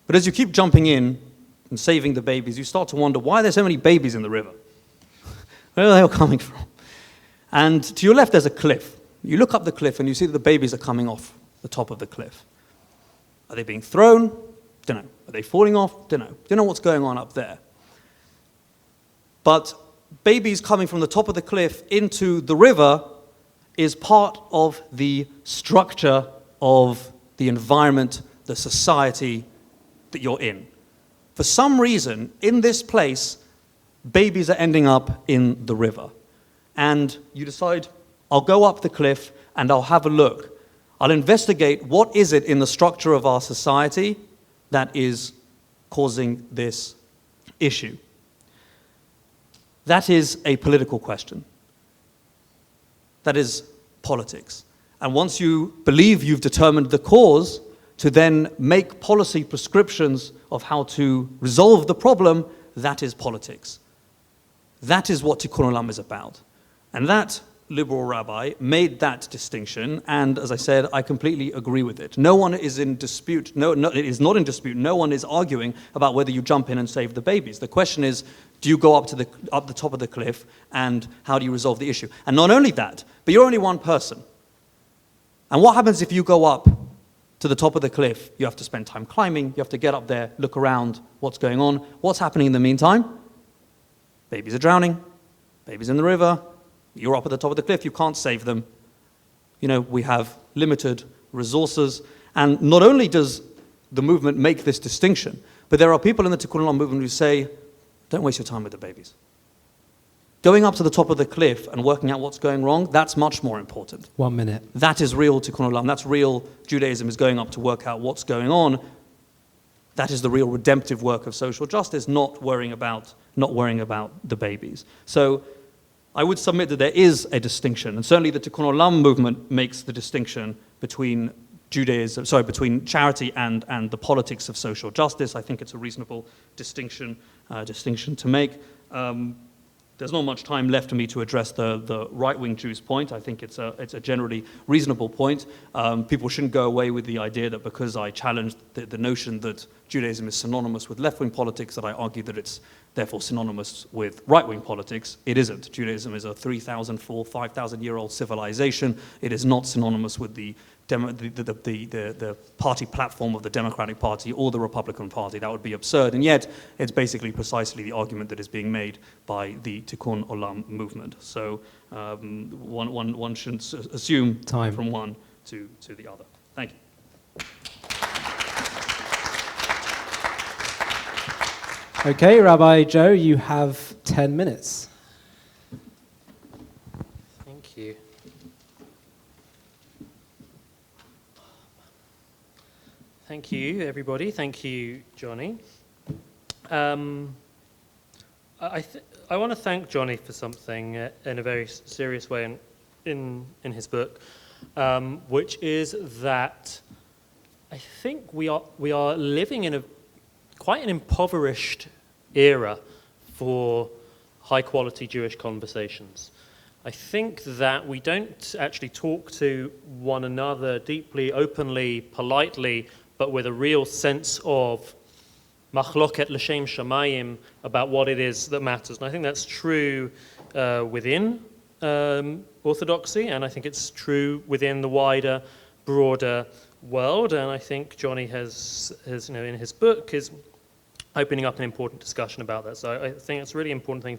But as you keep jumping in and saving the babies, you start to wonder, why are there so many babies in the river? Where are they all coming from? And to your left, there's a cliff. You look up the cliff and you see that the babies are coming off the top of the cliff. Are they being thrown? Don't know. Are they falling off? Don't know. Don't know what's going on up there. But babies coming from the top of the cliff into the river is part of the structure of the environment, the society that you're in. For some reason, in this place, babies are ending up in the river. And you decide, I'll go up the cliff and I'll have a look. I'll investigate what is it in the structure of our society that is causing this issue. That is a political question. That is politics. And once you believe you've determined the cause, to then make policy prescriptions of how to resolve the problem, that is politics. That is what Tikkun Olam is about. And that liberal rabbi made that distinction, and as I said, I completely agree with it. No one is in dispute. No, it is not in dispute. No one is arguing about whether you jump in and save the babies. The question is, do you go up the top of the cliff, and how do you resolve the issue? And not only that, but you're only one person. And what happens if you go up to the top of the cliff? You have to spend time climbing. You have to get up there, look around, what's going on. What's happening in the meantime? Babies are drowning. Babies in the river. You're up at the top of the cliff. You can't save them. You know, we have limited resources. And not only does the movement make this distinction, but there are people in the Tikkun Olam movement who say, don't waste your time with the babies. Going up to the top of the cliff and working out what's going wrong, that's much more important. 1 minute. That is real Tikkun Olam. That's real Judaism, is going up to work out what's going on. That is the real redemptive work of social justice, not worrying about the babies. So I would submit that there is a distinction, and certainly the Tikkun Olam movement makes the distinction between between charity and the politics of social justice. I think it's a reasonable distinction to make. There's not much time left for me to address the right-wing Jews point. I think it's a generally reasonable point. People shouldn't go away with the idea that because I challenged the notion that Judaism is synonymous with left-wing politics, that I argue that it's therefore synonymous with right-wing politics. It isn't. Judaism is a 3,000, 4,000, 5,000-year-old civilization. It is not synonymous with the party platform of the Democratic Party or the Republican Party. That would be absurd. And yet, it's basically precisely the argument that is being made by the Tikkun Olam movement. So one shouldn't assume time from one to the other. Thank you. Okay, Rabbi Joe, you have 10 minutes. Thank you. Thank you, everybody. Thank you, Johnny. I want to thank Johnny for something in a very serious way in his book, which is that I think we are living in quite an impoverished era for high-quality Jewish conversations. I think that we don't actually talk to one another deeply, openly, politely, but with a real sense of machloket l'shem shamayim about what it is that matters. And I think that's true within Orthodoxy, and I think it's true within the wider, broader world. And I think Johnny has in his book is opening up an important discussion about that. So I think it's a really important thing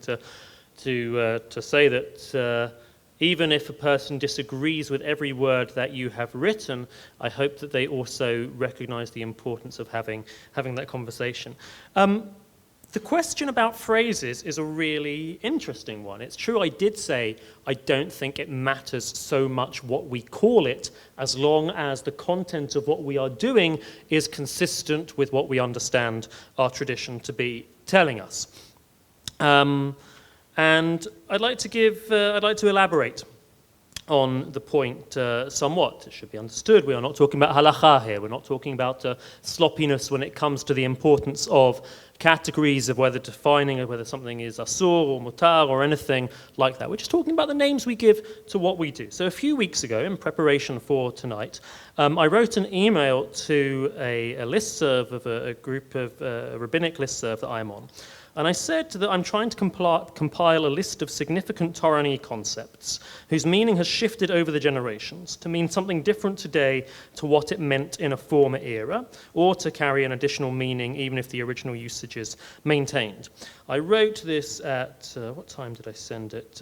to say that even if a person disagrees with every word that you have written, I hope that they also recognize the importance of having that conversation. The question about phrases is a really interesting one. It's true, I did say I don't think it matters so much what we call it, as long as the content of what we are doing is consistent with what we understand our tradition to be telling us. And I'd like to elaborate on the point somewhat. It should be understood. We are not talking about halacha here. We're not talking about sloppiness when it comes to the importance of categories of whether defining whether something is asur or mutar or anything like that. We're just talking about the names we give to what we do. So a few weeks ago, in preparation for tonight, I wrote an email to a listserv of a group of rabbinic listserv that I'm on. And I said that I'm trying to compile a list of significant Torani concepts whose meaning has shifted over the generations to mean something different today to what it meant in a former era, or to carry an additional meaning even if the original usage is maintained. I wrote this at, what time did I send it?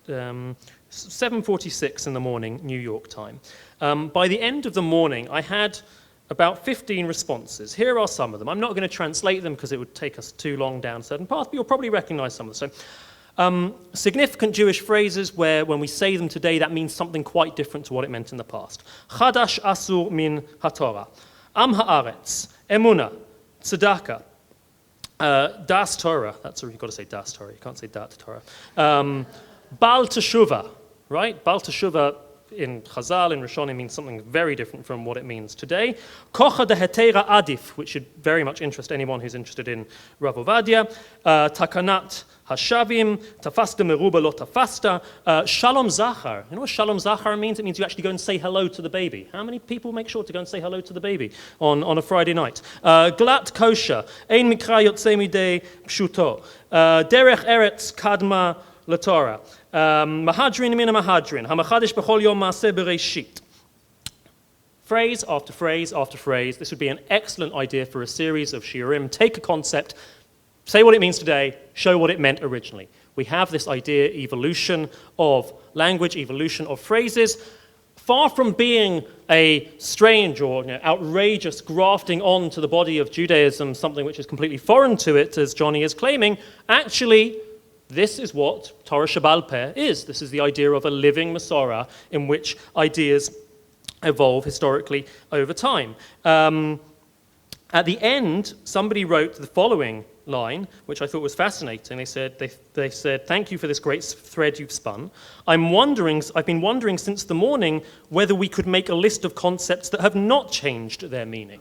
7:46 in the morning, New York time. By the end of the morning, I had about 15 responses. Here are some of them. I'm not going to translate them because it would take us too long down a certain path, but you'll probably recognize some of them. So, significant Jewish phrases where when we say them today, that means something quite different to what it meant in the past. Chadash asur min haTorah. Am haaretz. Emuna. Tzedakah. Das Torah. You've got to say das Torah. You can't say dat Torah. Bal Teshuvah. Right? Bal Teshuvah in Chazal, in Rishonim, means something very different from what it means today. Kocha de hetera adif, which should very much interest anyone who's interested in Rav Ovadia. Takanat hashavim, tafasta meruba lo tafasta. Shalom zachar. You know what shalom zachar means? It means you actually go and say hello to the baby. How many people make sure to go and say hello to the baby on a Friday night? Glat kosher. Ein mikra yotzei midei pshuto. Derech eretz kadma LaTorah. Mahadrin min mahadrin. Hamachadish b'chol yom maaseh bereishit. Phrase after phrase after phrase. This would be an excellent idea for a series of shiurim. Take a concept, say what it means today, show what it meant originally. We have this idea, evolution of language, evolution of phrases. Far from being a strange or outrageous grafting onto the body of Judaism, something which is completely foreign to it, as Johnny is claiming, actually, this is what Torah Sheba'al Peh is. This is the idea of a living Masorah in which ideas evolve historically over time. At the end, somebody wrote the following line, which I thought was fascinating. They said, thank you for this great thread you've spun. I've been wondering since the morning whether we could make a list of concepts that have not changed their meaning.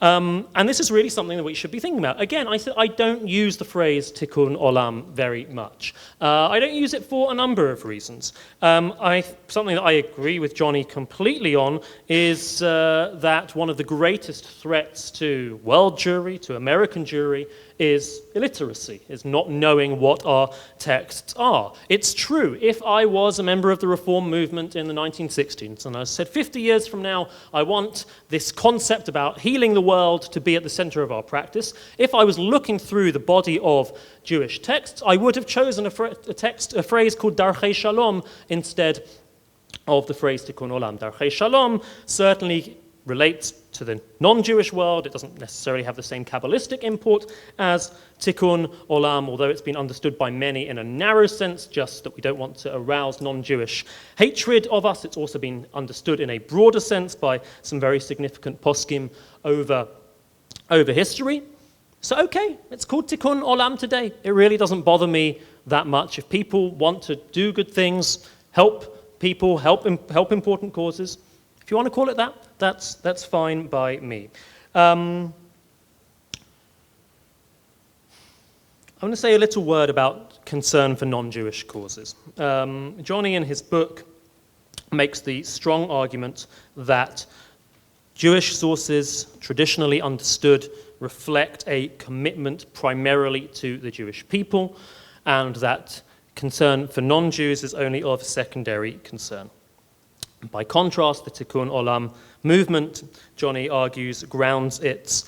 And this is really something that we should be thinking about. Again, I don't use the phrase Tikkun Olam very much. I don't use it for a number of reasons. Something that I agree with Johnny completely on is that one of the greatest threats to world Jewry, to American Jewry, is illiteracy, is not knowing what our texts are. It's true, if I was a member of the Reform movement in the 1960s, and I said 50 years from now, I want this concept about healing the world to be at the center of our practice, if I was looking through the body of Jewish texts, I would have chosen a phrase called Darchei Shalom instead of the phrase Tikkun Olam. Darchei Shalom certainly relates to the non-Jewish world. It doesn't necessarily have the same Kabbalistic import as Tikkun Olam, although it's been understood by many in a narrow sense, just that we don't want to arouse non-Jewish hatred of us. It's also been understood in a broader sense by some very significant poskim over history. So okay, it's called Tikkun Olam today. It really doesn't bother me that much. If people want to do good things, help people, help important causes, if you want to call it that, that's fine by me. I'm going to say a little word about concern for non-Jewish causes. Johnny, in his book, makes the strong argument that Jewish sources, traditionally understood, reflect a commitment primarily to the Jewish people, and that concern for non-Jews is only of secondary concern. By contrast, the Tikkun Olam movement, Johnny argues, grounds its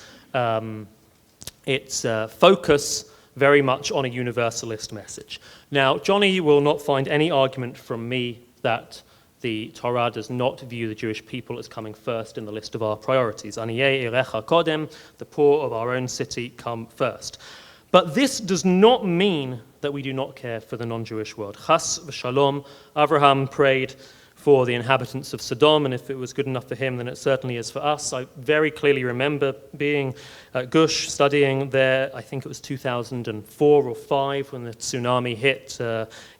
focus very much on a universalist message. Now, Johnny will not find any argument from me that the Torah does not view the Jewish people as coming first in the list of our priorities. Aniyei irecha kodem, the poor of our own city come first. But this does not mean that we do not care for the non-Jewish world. Chas v'shalom, Abraham prayed for the inhabitants of Sodom, and if it was good enough for him, then it certainly is for us. I very clearly remember being at Gush, studying there, I think it was 2004 or 5, when the tsunami hit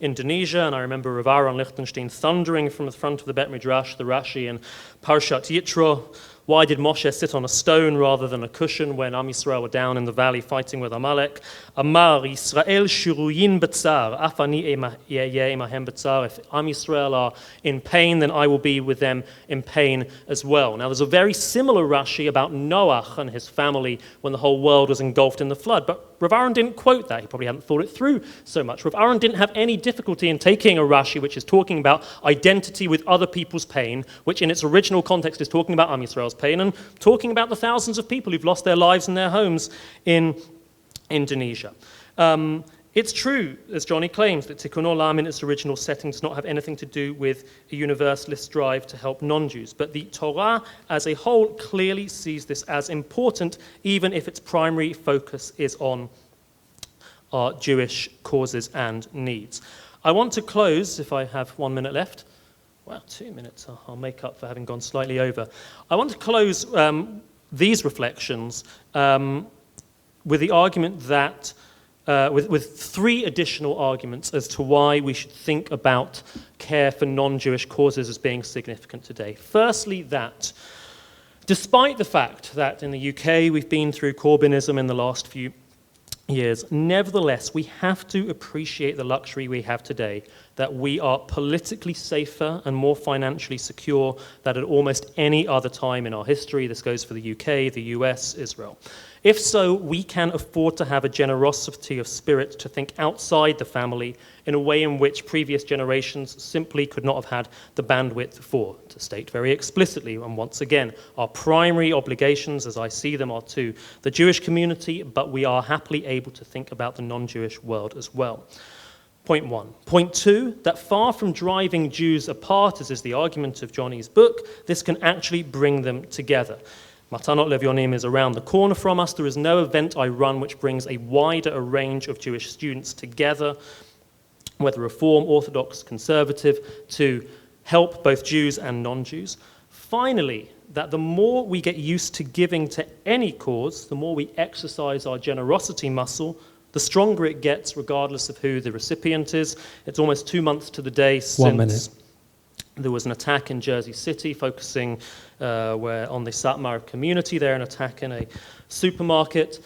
Indonesia, and I remember Rav Aaron Lichtenstein thundering from the front of the Bet Midrash, the Rashi, and Parshat Yitro, why did Moshe sit on a stone rather than a cushion when Am Yisrael were down in the valley fighting with Amalek? Amar Yisrael shuruyin b'tzar, af ani ehyeh imahem b'tzar. If Am Yisrael are in pain, then I will be with them in pain as well. Now, there's a very similar Rashi about Noach and his family when the whole world was engulfed in the flood, but Rav Aaron didn't quote that. He probably hadn't thought it through so much. Rav Aaron didn't have any difficulty in taking a Rashi which is talking about identity with other people's pain, which in its original context is talking about Am Yisrael's pain, and talking about the thousands of people who've lost their lives and their homes in Indonesia. It's true, as Johnny claims, that Tikkun Olam in its original setting does not have anything to do with a universalist drive to help non-Jews. But the Torah as a whole clearly sees this as important, even if its primary focus is on our Jewish causes and needs. I want to close, if I have 1 minute left. Well, 2 minutes, I'll make up for having gone slightly over. I want to close these reflections with the argument that with 3 additional arguments as to why we should think about care for non-Jewish causes as being significant today. Firstly, that despite the fact that in the UK we've been through Corbynism in the last few years, nevertheless, we have to appreciate the luxury we have today, that we are politically safer and more financially secure than at almost any other time in our history. This goes for the UK, the US, Israel. If so, we can afford to have a generosity of spirit to think outside the family in a way in which previous generations simply could not have had the bandwidth for. To state very explicitly, and once again, our primary obligations, as I see them, are to the Jewish community, but we are happily able to think about the non-Jewish world as well. Point 1. Point 2, that far from driving Jews apart, as is the argument of Johnny's book, this can actually bring them together. Matanot Levyonim is around the corner from us. There is no event I run which brings a wider range of Jewish students together, whether Reform, Orthodox, Conservative, to help both Jews and non-Jews. Finally, that the more we get used to giving to any cause, the more we exercise our generosity muscle, the stronger it gets regardless of who the recipient is. It's almost 2 months to the day since there was an attack in Jersey City focusing on the Satmar community there, an attack in a supermarket.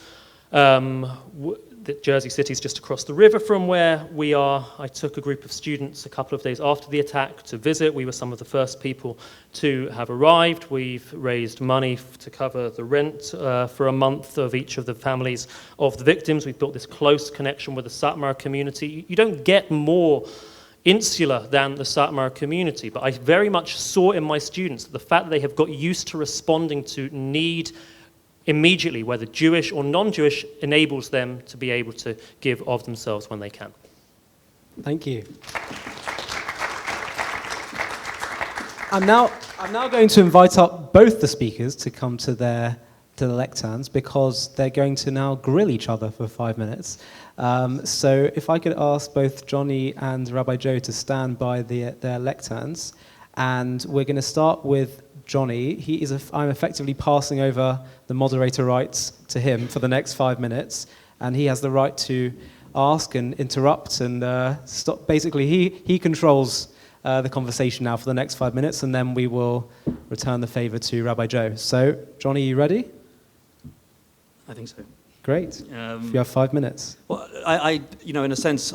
Jersey City is just across the river from where we are. I took a group of students a couple of days after the attack to visit. We were some of the first people to have arrived. We've raised money to cover the rent for a month of each of the families of the victims. We've built this close connection with the Satmar community. You don't get more insular than the Satmar community, but I very much saw in my students that the fact that they have got used to responding to need immediately, whether Jewish or non-Jewish, enables them to be able to give of themselves when they can. Thank you. I'm now going to invite up both the speakers to come to the lecterns, because they're going to now grill each other for 5 minutes. So if I could ask both Johnny and Rabbi Joe to stand by their lecterns, and we're going to start with Johnny. I'm effectively passing over the moderator rights to him for the next 5 minutes, and he has the right to ask and interrupt and stop. Basically, he controls the conversation now for the next 5 minutes, and then we will return the favor to Rabbi Joe. So, Johnny, you ready? I think so. Great. You have 5 minutes. Well, in a sense,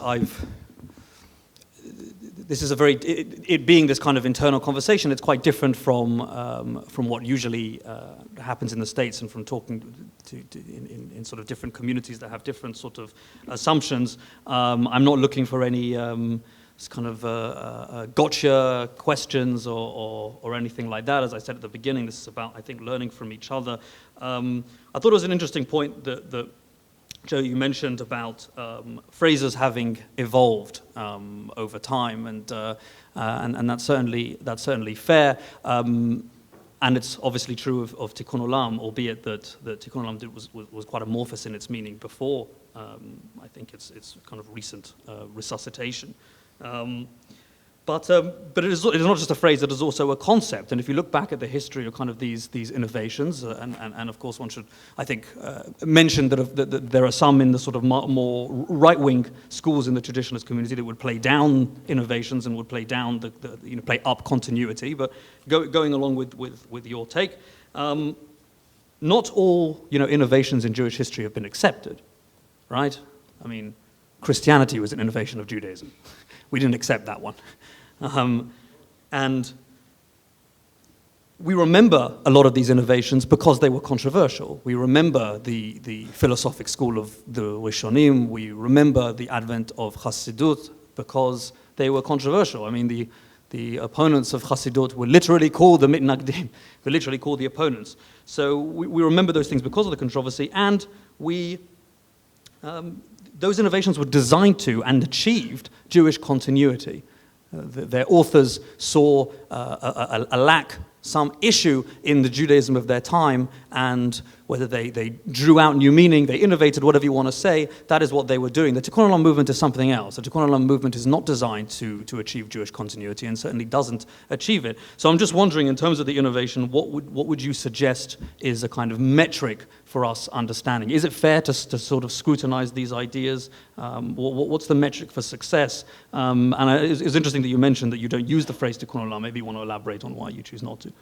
this is it being this kind of internal conversation, it's quite different from what usually happens in the States and from talking in sort of different communities that have different sort of assumptions. I'm not looking for any kind of gotcha questions or anything like that. As I said at the beginning, this is about, I think, learning from each other. I thought it was an interesting point that Joe, you mentioned about phrases having evolved over time, and that's certainly fair. And it's obviously true of Tikkun Olam, albeit that Tikkun Olam was quite amorphous in its meaning before. I think it's kind of recent resuscitation. But it is not just a phrase, it is also a concept. And if you look back at the history of kind of these innovations, and of course one should, I think, mention that there are some in the sort of more right-wing schools in the traditionalist community that would play down innovations and would play down play up continuity. But going along with your take, not all innovations in Jewish history have been accepted, right? I mean, Christianity was an innovation of Judaism. We didn't accept that one. And we remember a lot of these innovations because they were controversial. We remember the philosophic school of the Rishonim. We remember the advent of Chassidut because they were controversial. I mean, the opponents of Chassidut were literally called the mitnagdim, were literally called the opponents. So we remember those things because of the controversy, and those innovations were designed to and achieved Jewish continuity. Their authors saw a lack, some issue in the Judaism of their time, and whether they drew out new meaning, they innovated, whatever you want to say, that is what they were doing. The Tikkun Olam movement is something else. The Tikkun Olam movement is not designed to achieve Jewish continuity, and certainly doesn't achieve it. So I'm just wondering, in terms of the innovation, what would you suggest is a kind of metric for us understanding? Is it fair to sort of scrutinize these ideas? What's the metric for success? And it's interesting that you mentioned that you don't use the phrase Tikkun Olam. Maybe you want to elaborate on why you choose not to.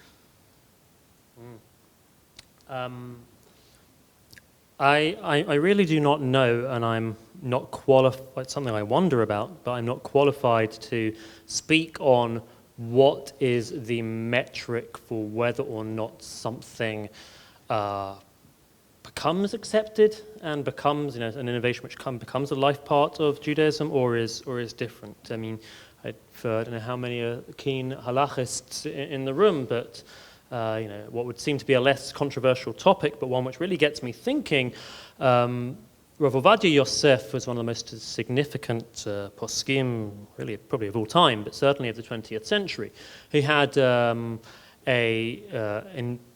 I really do not know, and I'm not qualified. It's something I wonder about, but I'm not qualified to speak on what is the metric for whether or not something becomes accepted and becomes an innovation which becomes a life part of Judaism, or is different. I mean, I don't know how many are keen halachists in the room, but what would seem to be a less controversial topic, but one which really gets me thinking. Rav Ovadia Yosef was one of the most significant poskim, really probably of all time, but certainly of the 20th century. He had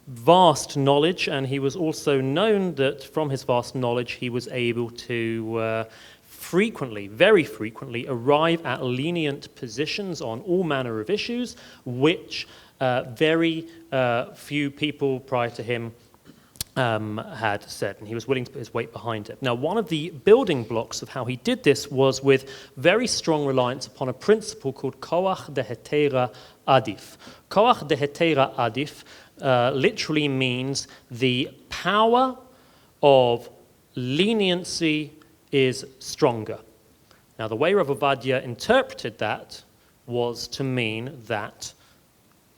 vast knowledge, and he was also known that from his vast knowledge he was able to very frequently arrive at lenient positions on all manner of issues, which very few people prior to him had said, and he was willing to put his weight behind it. Now, one of the building blocks of how he did this was with very strong reliance upon a principle called Koach dehetera adif. Koach dehetera adif literally means the power of leniency is stronger. Now, the way Rav Ovadia interpreted that was to mean that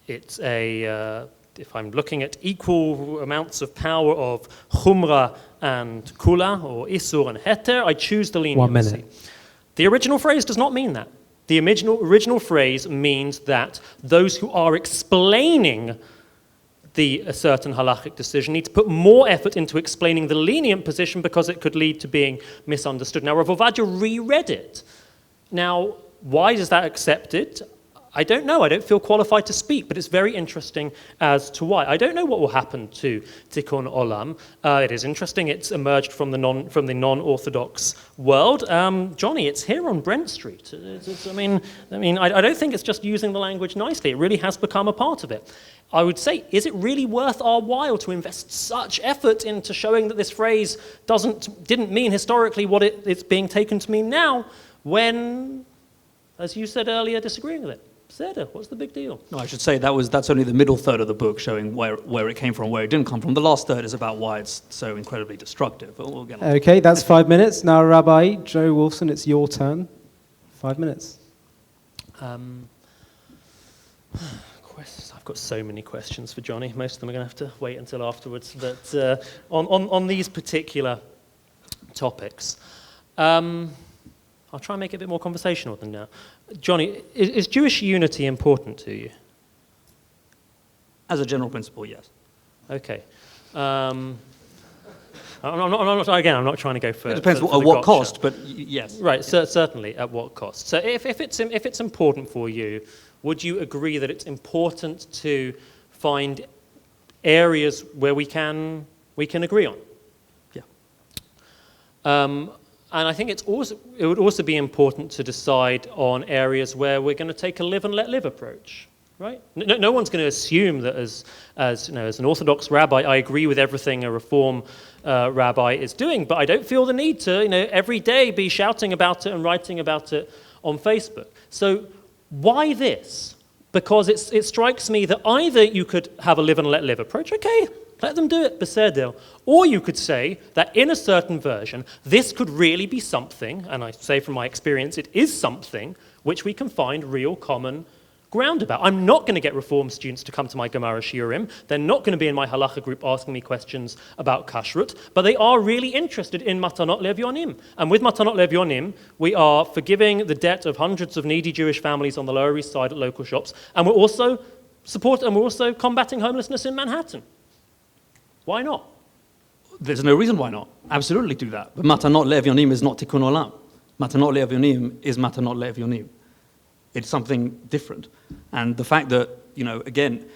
it's if I'm looking at equal amounts of power of chumrah and kula, or isur and heter, I choose the leniency. 1 minute. The original phrase does not mean that. The original phrase means that those who are explaining a certain halachic decision need to put more effort into explaining the lenient position because it could lead to being misunderstood. Now, Rav Ovadia reread it. Now, why is that accepted? I don't know. I don't feel qualified to speak, but it's very interesting as to why. I don't know what will happen to Tikkun Olam. It is interesting. It's emerged from the non-Orthodox world. Johnny, it's here on Brent Street. I don't think it's just using the language nicely. It really has become a part of it. I would say, is it really worth our while to invest such effort into showing that this phrase didn't mean historically what it's being taken to mean now, when, as you said earlier, disagreeing with it? Beseder, what's the big deal? No, I should say that's only the middle third of the book, showing where it came from, where it didn't come from. The last third is about why it's so incredibly destructive. But we'll get on. Okay, that's 5 minutes. Now, Rabbi Joe Wolfson, it's your turn. 5 minutes. I've got so many questions for Johnny. Most of them are going to have to wait until afterwards. But on these particular topics, I'll try and make it a bit more conversational than now. Johnny, is Jewish unity important to you? As a general principle, yes. Okay. I'm not trying to go for. It depends for at what gotcha. cost, but yes. Right, certainly at what cost. So if it's important for you, would you agree that it's important to find areas where we can agree on? Yeah. And I think it would also be important to decide on areas where we're going to take a live and let live approach, right? No one's going to assume that as an Orthodox rabbi, I agree with everything a Reform rabbi is doing, but I don't feel the need to, every day be shouting about it and writing about it on Facebook. So why this? Because it strikes me that either you could have a live and let live approach, okay, let them do it, beseder. Or you could say that in a certain version, this could really be something, and I say from my experience, it is something which we can find real common ground about. I'm not going to get Reform students to come to my Gemara Shiurim. They're not going to be in my halacha group asking me questions about kashrut, but they are really interested in matanot le'evyonim. And with matanot le'evyonim, we are forgiving the debt of hundreds of needy Jewish families on the Lower East Side at local shops, and we're also combating homelessness in Manhattan. Why not? There's no reason why not. Absolutely do that. But matanot le'evyonim is not tikkun olam. Matanot le'evyonim is matanot le'evyonim. It's something different. And the fact that, again,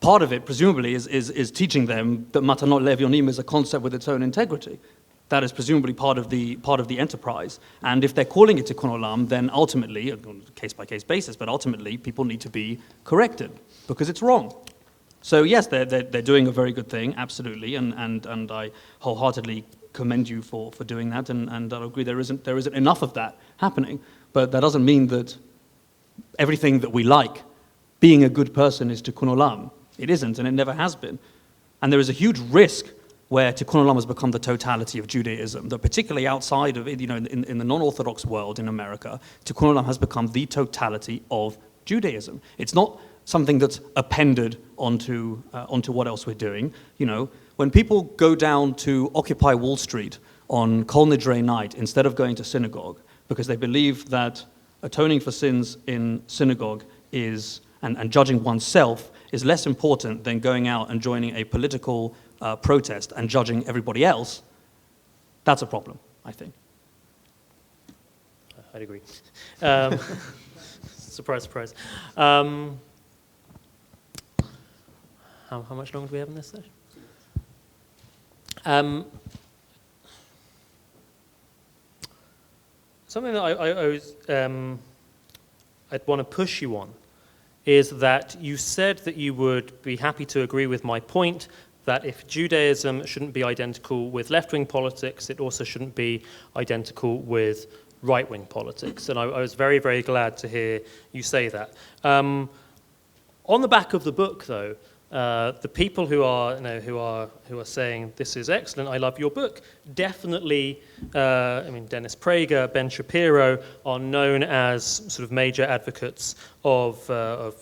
part of it, presumably, is teaching them that matanot le'evyonim is a concept with its own integrity. That is presumably part of the enterprise. And if they're calling it tikkun olam, then ultimately, on a case-by-case basis, but ultimately, people need to be corrected because it's wrong. So yes, they're doing a very good thing, absolutely, and I wholeheartedly commend you for doing that, and I agree there isn't enough of that happening, but that doesn't mean that everything that we like, being a good person, is tikkun olam. It isn't, and it never has been. And there is a huge risk where tikkun olam has become the totality of Judaism, that particularly outside of, in the non-Orthodox world in America, tikkun olam has become the totality of Judaism. It's not something that's appended onto what else we're doing. When people go down to Occupy Wall Street on Kol Nidrei night instead of going to synagogue because they believe that atoning for sins in synagogue is and judging oneself is less important than going out and joining a political protest and judging everybody else, that's a problem, I think. I'd agree. Surprise. How much longer do we have in this session? Something that I'd want to push you on is that you said that you would be happy to agree with my point that if Judaism shouldn't be identical with left-wing politics, it also shouldn't be identical with right-wing politics. And I was very, very glad to hear you say that. On the back of the book, though, the people who are saying this is excellent, I love your book, definitely, Dennis Prager, Ben Shapiro are known as sort of major advocates of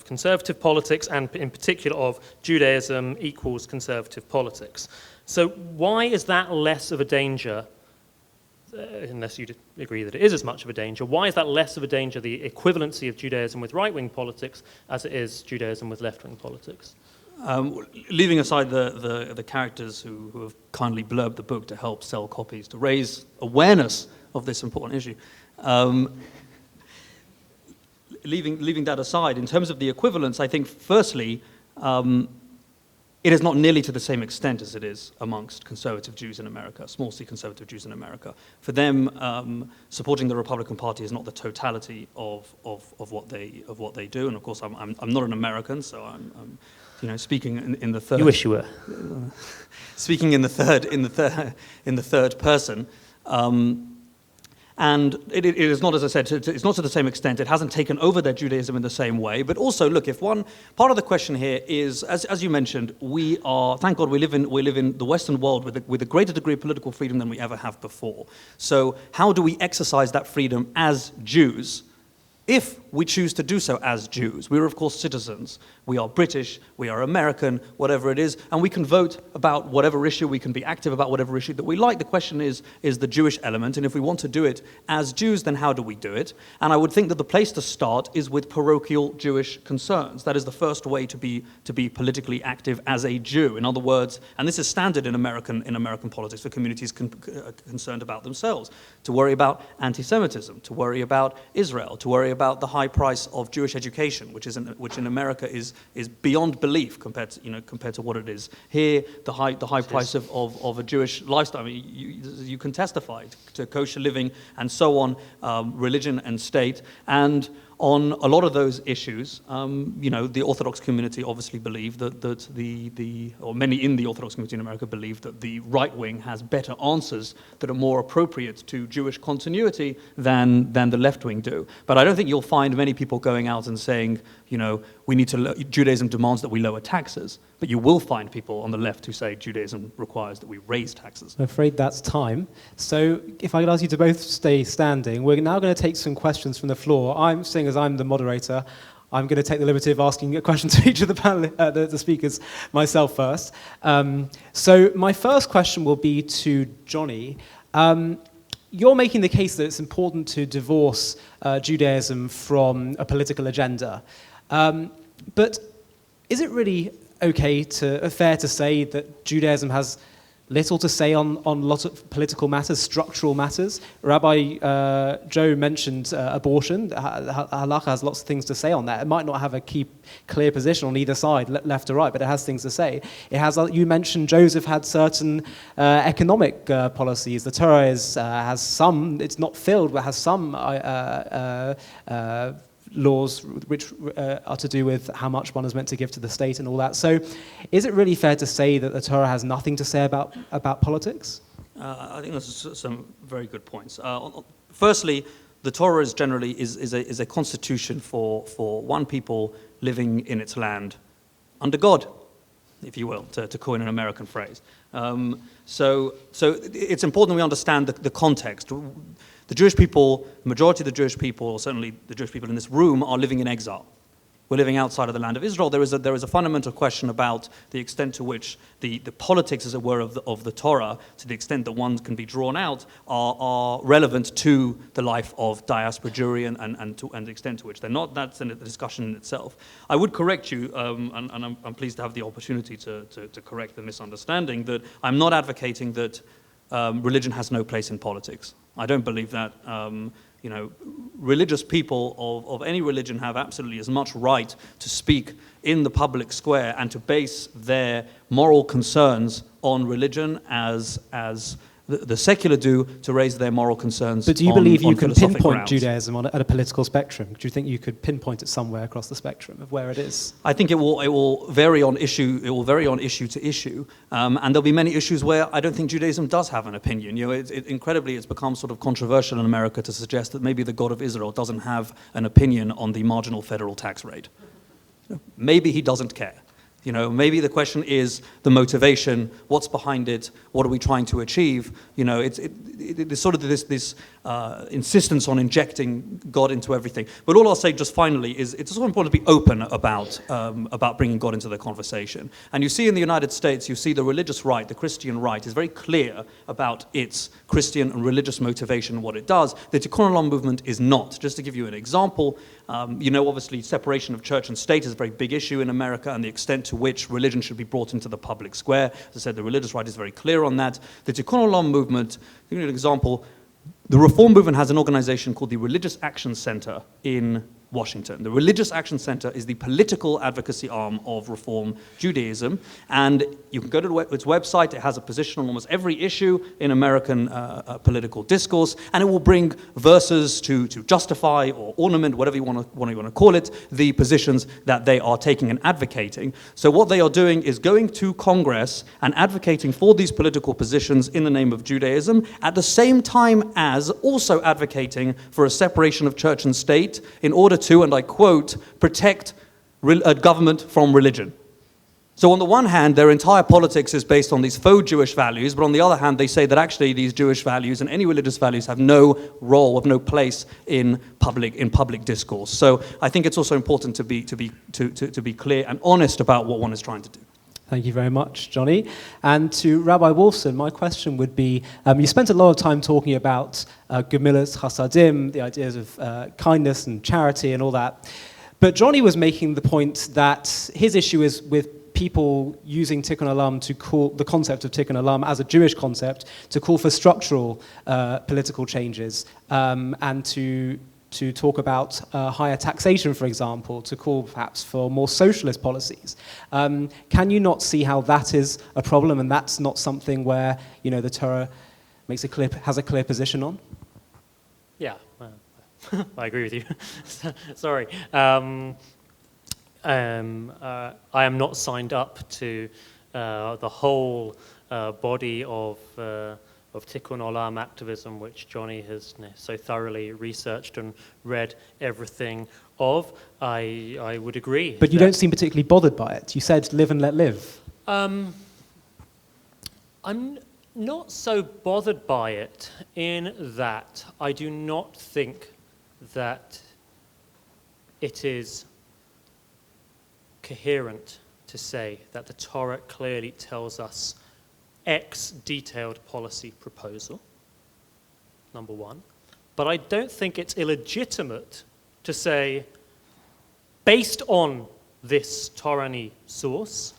conservative politics, and in particular of Judaism equals conservative politics. So why is that less of a danger? Unless you agree that it is as much of a danger, why is that less of a danger, the equivalency of Judaism with right-wing politics, as it is Judaism with left-wing politics? Leaving aside the characters who have kindly blurbed the book to help sell copies, to raise awareness of this important issue, leaving that aside, in terms of the equivalence, I think, firstly, it is not nearly to the same extent as it is amongst conservative Jews in America, small c conservative Jews in America. For them, supporting the Republican Party is not the totality of what they do. And of course, I'm not an American, so I'm speaking in the third. You wish you were. Speaking in the third person. And it is not, as I said, it's not to the same extent. It hasn't taken over their Judaism in the same way. But also, look, if one part of the question here is, as you mentioned, thank God, we live in the Western world with a greater degree of political freedom than we ever have before. So how do we exercise that freedom as Jews? If we choose to do so as Jews, we're of course citizens. We are British, we are American, whatever it is, and we can vote about whatever issue, we can be active about whatever issue that we like. The question is the Jewish element, and if we want to do it as Jews, then how do we do it? And I would think that the place to start is with parochial Jewish concerns. That is the first way to be politically active as a Jew. In other words, and this is standard in American politics for communities concerned about themselves, to worry about anti-Semitism, to worry about Israel, to worry about the high price of Jewish education, which in America is beyond belief compared to what it is here. The high price of a Jewish lifestyle. I mean, you can testify to kosher living and so on, religion and state, and on a lot of those issues, the Orthodox community obviously believe or many in the Orthodox community in America believe that the right wing has better answers that are more appropriate to Jewish continuity than the left wing do. But I don't think you'll find many people going out and saying, Judaism demands that we lower taxes. But you will find people on the left who say Judaism requires that we raise taxes. I'm afraid that's time. So if I could ask you to both stay standing, we're now going to take some questions from the floor. Seeing as I'm the moderator, I'm going to take the liberty of asking a question to each of the speakers myself first. So my first question will be to Johnny. You're making the case that it's important to divorce Judaism from a political agenda. But is it really fair to say that Judaism has little to say on lots of political matters, structural matters? Rabbi Joe mentioned abortion. Halacha has lots of things to say on that. It might not have a clear position on either side, left or right, but it has things to say. You mentioned Joseph had certain economic policies. The Torah has some, it's not filled, but has some laws which are to do with how much one is meant to give to the state and all that. So is it really fair to say that the Torah has nothing to say about politics? I think those are some very good points. Firstly, the Torah is generally is a constitution for one people living in its land under God, if you will, to coin an American phrase. So it's important we understand the context. The Jewish people, the majority of the Jewish people, or certainly the Jewish people in this room, are living in exile. We're living outside of the land of Israel. There is a fundamental question about the extent to which the politics, as it were, of the Torah, to the extent that one can be drawn out, are relevant to the life of diaspora Jewry and the extent to which they're not. That's a discussion in itself. I would correct you, and I'm pleased to have the opportunity to correct the misunderstanding, that I'm not advocating that religion has no place in politics. I don't believe that. Religious people of any religion have absolutely as much right to speak in the public square and to base their moral concerns on religion as the secular do to raise their moral concerns. But do you believe you can pinpoint grounds. Judaism at a political spectrum? Do you think you could pinpoint it somewhere across the spectrum of where it is? I think it will vary on issue. It will vary on issue to issue, and there'll be many issues where I don't think Judaism does have an opinion. Incredibly, it's become sort of controversial in America to suggest that maybe the God of Israel doesn't have an opinion on the marginal federal tax rate. Maybe he doesn't care. Maybe the question is the motivation, what's behind it, what are we trying to achieve? It's sort of this insistence on injecting God into everything. But all I'll say just finally is it's also important to be open about bringing God into the conversation. And you see in the United States, you see the religious right, the Christian right, is very clear about its Christian and religious motivation and what it does. The Tikkun Olam movement is not. Just to give you an example, obviously separation of church and state is a very big issue in America, and the extent to which religion should be brought into the public square. As I said, the religious right is very clear on that. The Tikkun Olam movement, to give you an example, the Reform movement has an organization called the Religious Action Center in Washington. The Religious Action Center is the political advocacy arm of Reform Judaism, and you can go to its website. It has a position on almost every issue in American political discourse, and it will bring verses to justify or ornament, whatever you want to call it, the positions that they are taking and advocating. So what they are doing is going to Congress and advocating for these political positions in the name of Judaism, at the same time as also advocating for a separation of church and state in order to, and I quote, protect government from religion. So on the one hand, their entire politics is based on these faux Jewish values, but on the other hand, they say that actually these Jewish values and any religious values have no role, have no place in public discourse. So I think it's also important to be clear and honest about what one is trying to do. Thank you very much, Johnny. And to Rabbi Wolfson, my question would be, you spent a lot of time talking about Gemilas Chasadim, the ideas of kindness and charity and all that. But Johnny was making the point that his issue is with people using Tikkun Olam to call the concept of Tikkun Olam as a Jewish concept to call for structural political changes and to talk about higher taxation, for example, to call perhaps for more socialist policies. Can you not see how that is a problem, and that's not something where the Torah has a clear position on? Yeah, I agree with you. Sorry. I am not signed up to the whole body of Tikkun Olam activism, which Johnny has so thoroughly researched and read everything of. I would agree. But you don't seem particularly bothered by it. You said live and let live. I'm not so bothered by it in that I do not think that it is coherent to say that the Torah clearly tells us X detailed policy proposal, number one. But I don't think it's illegitimate to say, based on this Torah-y source,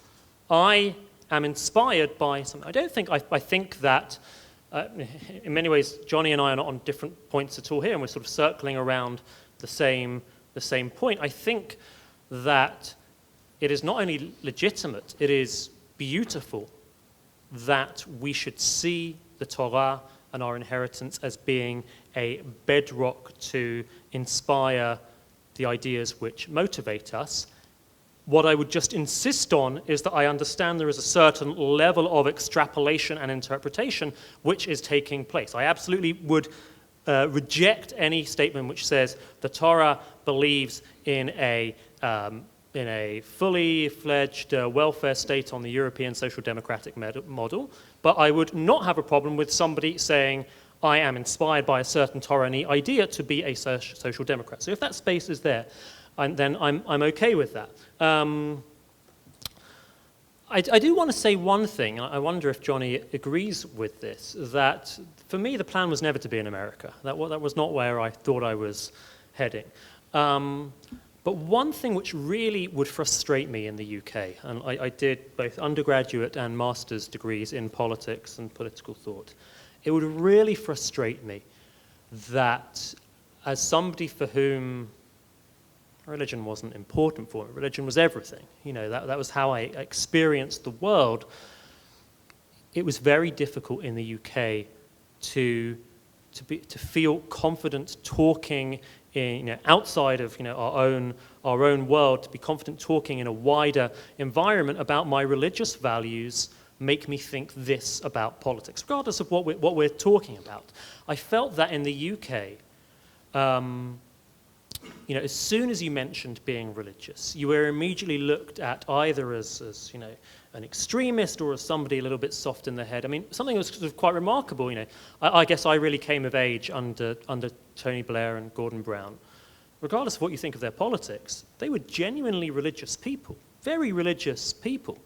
I am inspired by something. I think that, in many ways, Johnny and I are not on different points at all here, and we're sort of circling around the same point. I think that it is not only legitimate, it is beautiful that we should see the Torah and our inheritance as being a bedrock to inspire the ideas which motivate us. What I would just insist on is that I understand there is a certain level of extrapolation and interpretation which is taking place. I absolutely would reject any statement which says the Torah believes in a fully fledged welfare state on the European social democratic model, but I would not have a problem with somebody saying, I am inspired by a certain Torah-y idea to be a social democrat. So if that space is there, then I'm okay with that. I do want to say one thing, and I wonder if Johnny agrees with this, that for me the plan was never to be in America. That was not where I thought I was heading. But one thing which really would frustrate me in the UK, and I did both undergraduate and master's degrees in politics and political thought, it would really frustrate me that as somebody for whom religion wasn't important for me, religion was everything, that was how I experienced the world, it was very difficult in the UK to feel confident talking outside of our own world, to be confident talking in a wider environment about my religious values make me think this about politics, regardless of what we're talking about. I felt that in the UK, as soon as you mentioned being religious, you were immediately looked at either as an extremist or as somebody a little bit soft in the head. I mean, something that was sort of quite remarkable. I guess I really came of age under Tony Blair and Gordon Brown. Regardless of what you think of their politics, they were genuinely religious people, very religious people.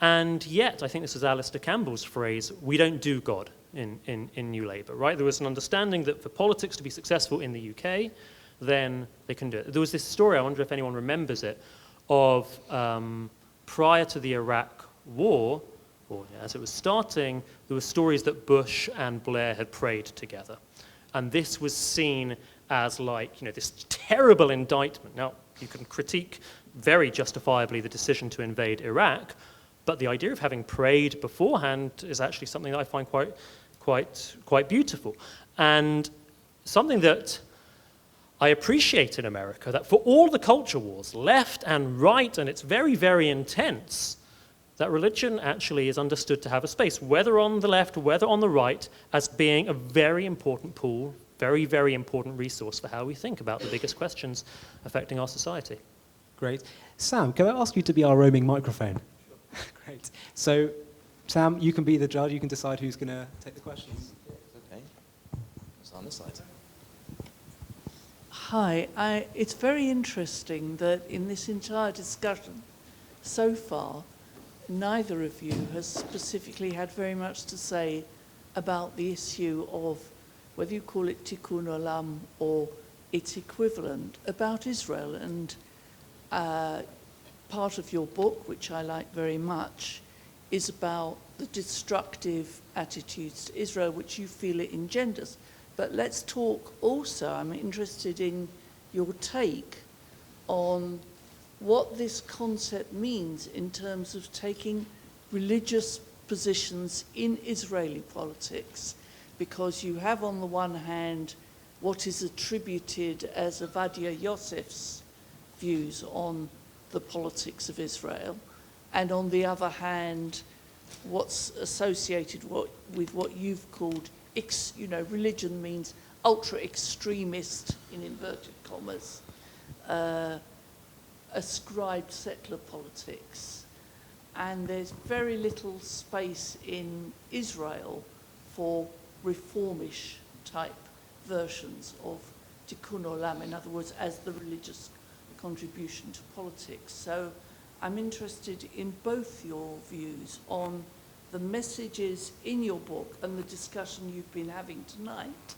And yet, I think this is Alistair Campbell's phrase, we don't do God in New Labour, right? There was an understanding that for politics to be successful in the UK, then they can do it. There was this story, I wonder if anyone remembers it, of prior to the Iraq War, or as it was starting, there were stories that Bush and Blair had prayed together. And this was seen as this terrible indictment. Now, you can critique very justifiably the decision to invade Iraq, but the idea of having prayed beforehand is actually something that I find quite beautiful. And something that I appreciate in America, that for all the culture wars, left and right, and it's very, very intense, that religion actually is understood to have a space, whether on the left, whether on the right, as being a very important pool, very, very important resource for how we think about the biggest questions affecting our society. Great. Sam, can I ask you to be our roaming microphone? Sure. Great. So, Sam, you can be the judge. You can decide who's going to take the questions. Okay. It's on this side. Hi. It's very interesting that in this entire discussion so far, neither of you has specifically had very much to say about the issue of whether you call it Tikkun Olam or its equivalent, about Israel. And part of your book, which I like very much, is about the destructive attitudes to Israel, which you feel it engenders. But let's talk also, I'm interested in your take on what this concept means in terms of taking religious positions in Israeli politics, because you have on the one hand what is attributed as Ovadia Yosef's views on the politics of Israel, and on the other hand what's associated with what you've called, religion means ultra-extremist, in inverted commas, ascribed secular politics. And there's very little space in Israel for reformish type versions of Tikkun Olam, in other words, as the religious contribution to politics. So I'm interested in both your views on the messages in your book and the discussion you've been having tonight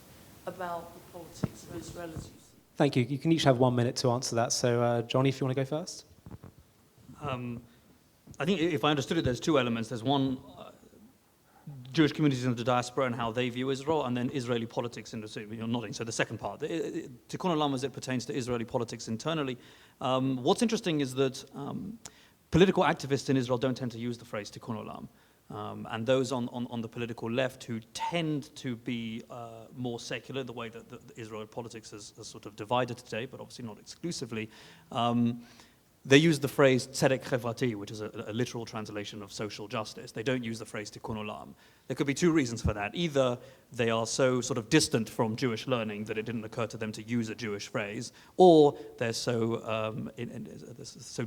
about the politics of Israel as you see. Thank you. You can each have 1 minute to answer that. So, Johnny, if you want to go first. I think if I understood it, there's two elements. There's one, Jewish communities in the diaspora and how they view Israel, and then Israeli politics in the, you're nodding, so the second part. Tikkun Olam as it pertains to Israeli politics internally. What's interesting is that political activists in Israel don't tend to use the phrase Tikkun Olam. And those on the political left who tend to be more secular, the way that the Israeli politics is sort of divided today, but obviously not exclusively, they use the phrase tzedek chevrati, which is a literal translation of social justice. They don't use the phrase tikkun olam. There could be two reasons for that. Either they are so sort of distant from Jewish learning that it didn't occur to them to use a Jewish phrase, or they're so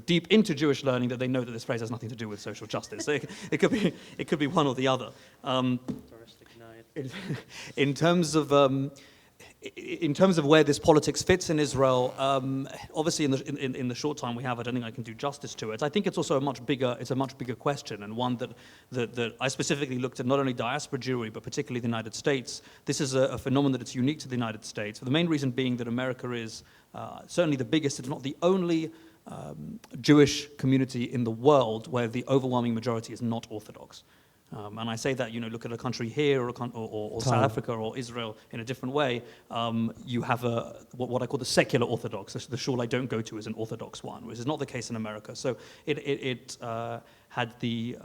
deep into Jewish learning that they know that this phrase has nothing to do with social justice. So it could be one or the other. In terms of where this politics fits in Israel, obviously in the short time we have, I don't think I can do justice to it. I think it's also a much bigger question, and one that I specifically looked at, not only diaspora Jewry, but particularly the United States. This is a phenomenon that's unique to the United States, for the main reason being that America is certainly the biggest, if not the only, Jewish community in the world where the overwhelming majority is not Orthodox. And I say that, look at a country here or South Africa or Israel in a different way. You have what I call the secular Orthodox. The shul I don't go to is an Orthodox one, which is not the case in America. So it had the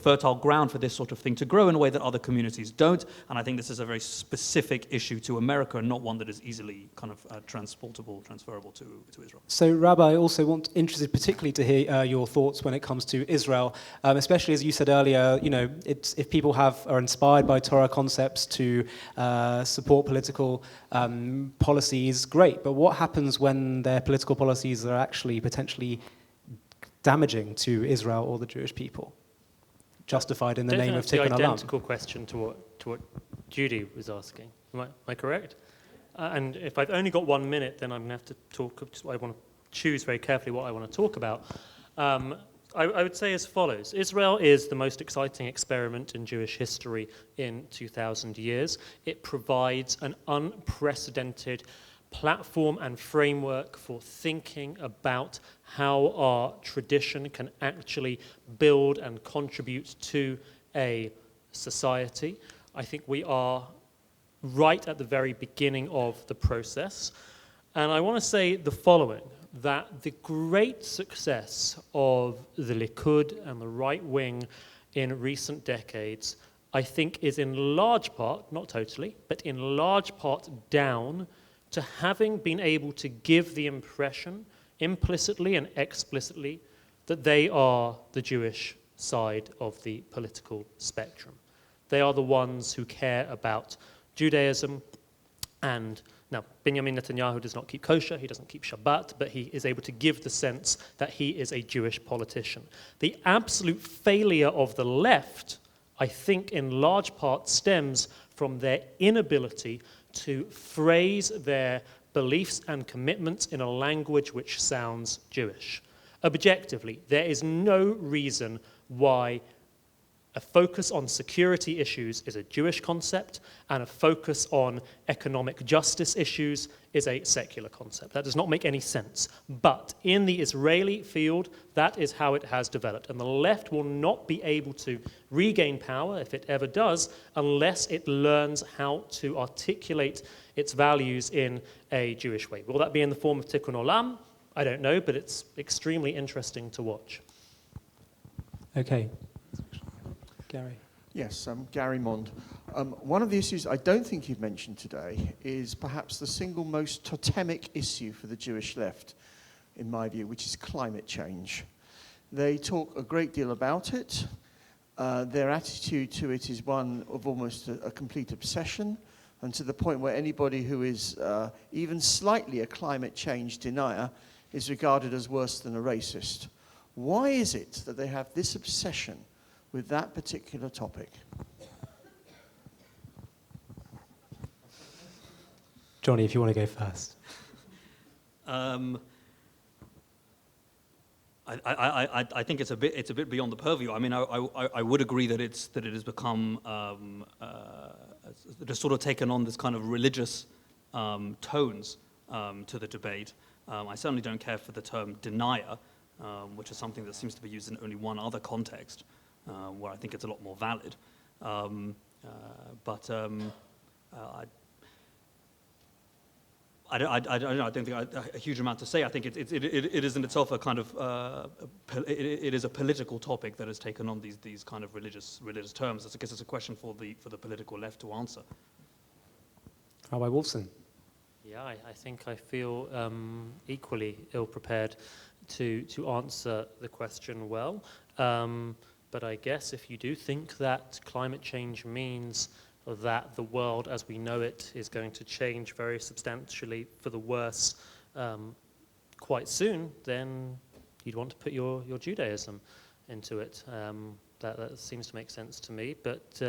fertile ground for this sort of thing to grow in a way that other communities don't. And I think this is a very specific issue to America, and not one that is easily kind of transferable to Israel. So, Rabbi, I also interested particularly to hear your thoughts when it comes to Israel, especially as you said earlier. If people are inspired by Torah concepts to support political policies, great. But what happens when their political policies are actually potentially damaging to Israel or the Jewish people, justified in the name of Tikkun Olam? It's an identical question to what Judy was asking. Am I correct? And if I've only got 1 minute, then I'm going to have to talk. I want to choose very carefully what I want to talk about. I would say as follows. Israel is the most exciting experiment in Jewish history in 2,000 years. It provides an unprecedented platform and framework for thinking about how our tradition can actually build and contribute to a society. I think we are right at the very beginning of the process. And I want to say the following, that the great success of the Likud and the right wing in recent decades, I think, is in large part, not totally, but in large part down to having been able to give the impression, implicitly and explicitly, that they are the Jewish side of the political spectrum. They are the ones who care about Judaism. And now, Benjamin Netanyahu does not keep kosher, he doesn't keep Shabbat, but he is able to give the sense that he is a Jewish politician. The absolute failure of the left, I think, in large part stems from their inability to phrase their beliefs and commitments in a language which sounds Jewish. Objectively, there is no reason why a focus on security issues is a Jewish concept, and a focus on economic justice issues is a secular concept. That does not make any sense. But in the Israeli field, that is how it has developed. And the left will not be able to regain power, if it ever does, unless it learns how to articulate its values in a Jewish way. Will that be in the form of Tikkun Olam? I don't know, but it's extremely interesting to watch. Okay. Gary. Yes, Gary Mond. One of the issues I don't think you've mentioned today is perhaps the single most totemic issue for the Jewish left, in my view, which is climate change. They talk a great deal about it. Their attitude to it is one of almost a complete obsession, and to the point where anybody who is even slightly a climate change denier is regarded as worse than a racist. Why is it that they have this obsession with that particular topic? Johnny, if you want to go first. I think it's a bit beyond the purview. I mean, I would agree that it has become just sort of taken on this kind of religious tones to the debate. I certainly don't care for the term denier, which is something that seems to be used in only one other context, where I think it's a lot more valid. I don't think I have a huge amount to say. I think it is in itself a kind of it is a political topic that has taken on these kind of religious terms. I guess it's a question for the political left to answer. Rabbi Wolfson. Yeah, I think I feel equally ill-prepared to answer the question well. But I guess if you do think that climate change means that the world as we know it is going to change very substantially for the worse quite soon, then you'd want to put your Judaism into it. That seems to make sense to me. But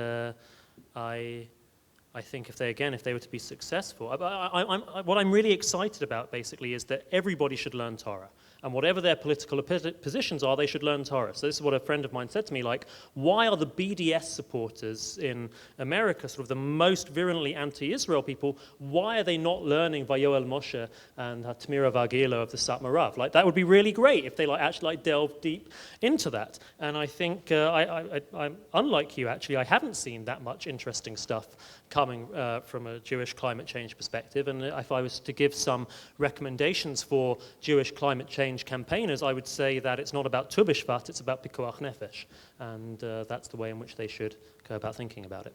I think if they were to be successful, what I'm really excited about basically is that everybody should learn Torah. And whatever their political positions are, they should learn Torah. So this is what a friend of mine said to me, like, why are the BDS supporters in America, sort of the most virulently anti-Israel people, why are they not learning Vayoel Moshe and Tamira Vargila of the Satmarav? Like, that would be really great if they actually delve deep into that. And I think, I'm unlike you, actually, I haven't seen that much interesting stuff coming from a Jewish climate change perspective. And if I was to give some recommendations for Jewish climate change campaigners, I would say that it's not about Tu B'Shvat, it's about Pikuach Nefesh. And that's the way in which they should go about thinking about it.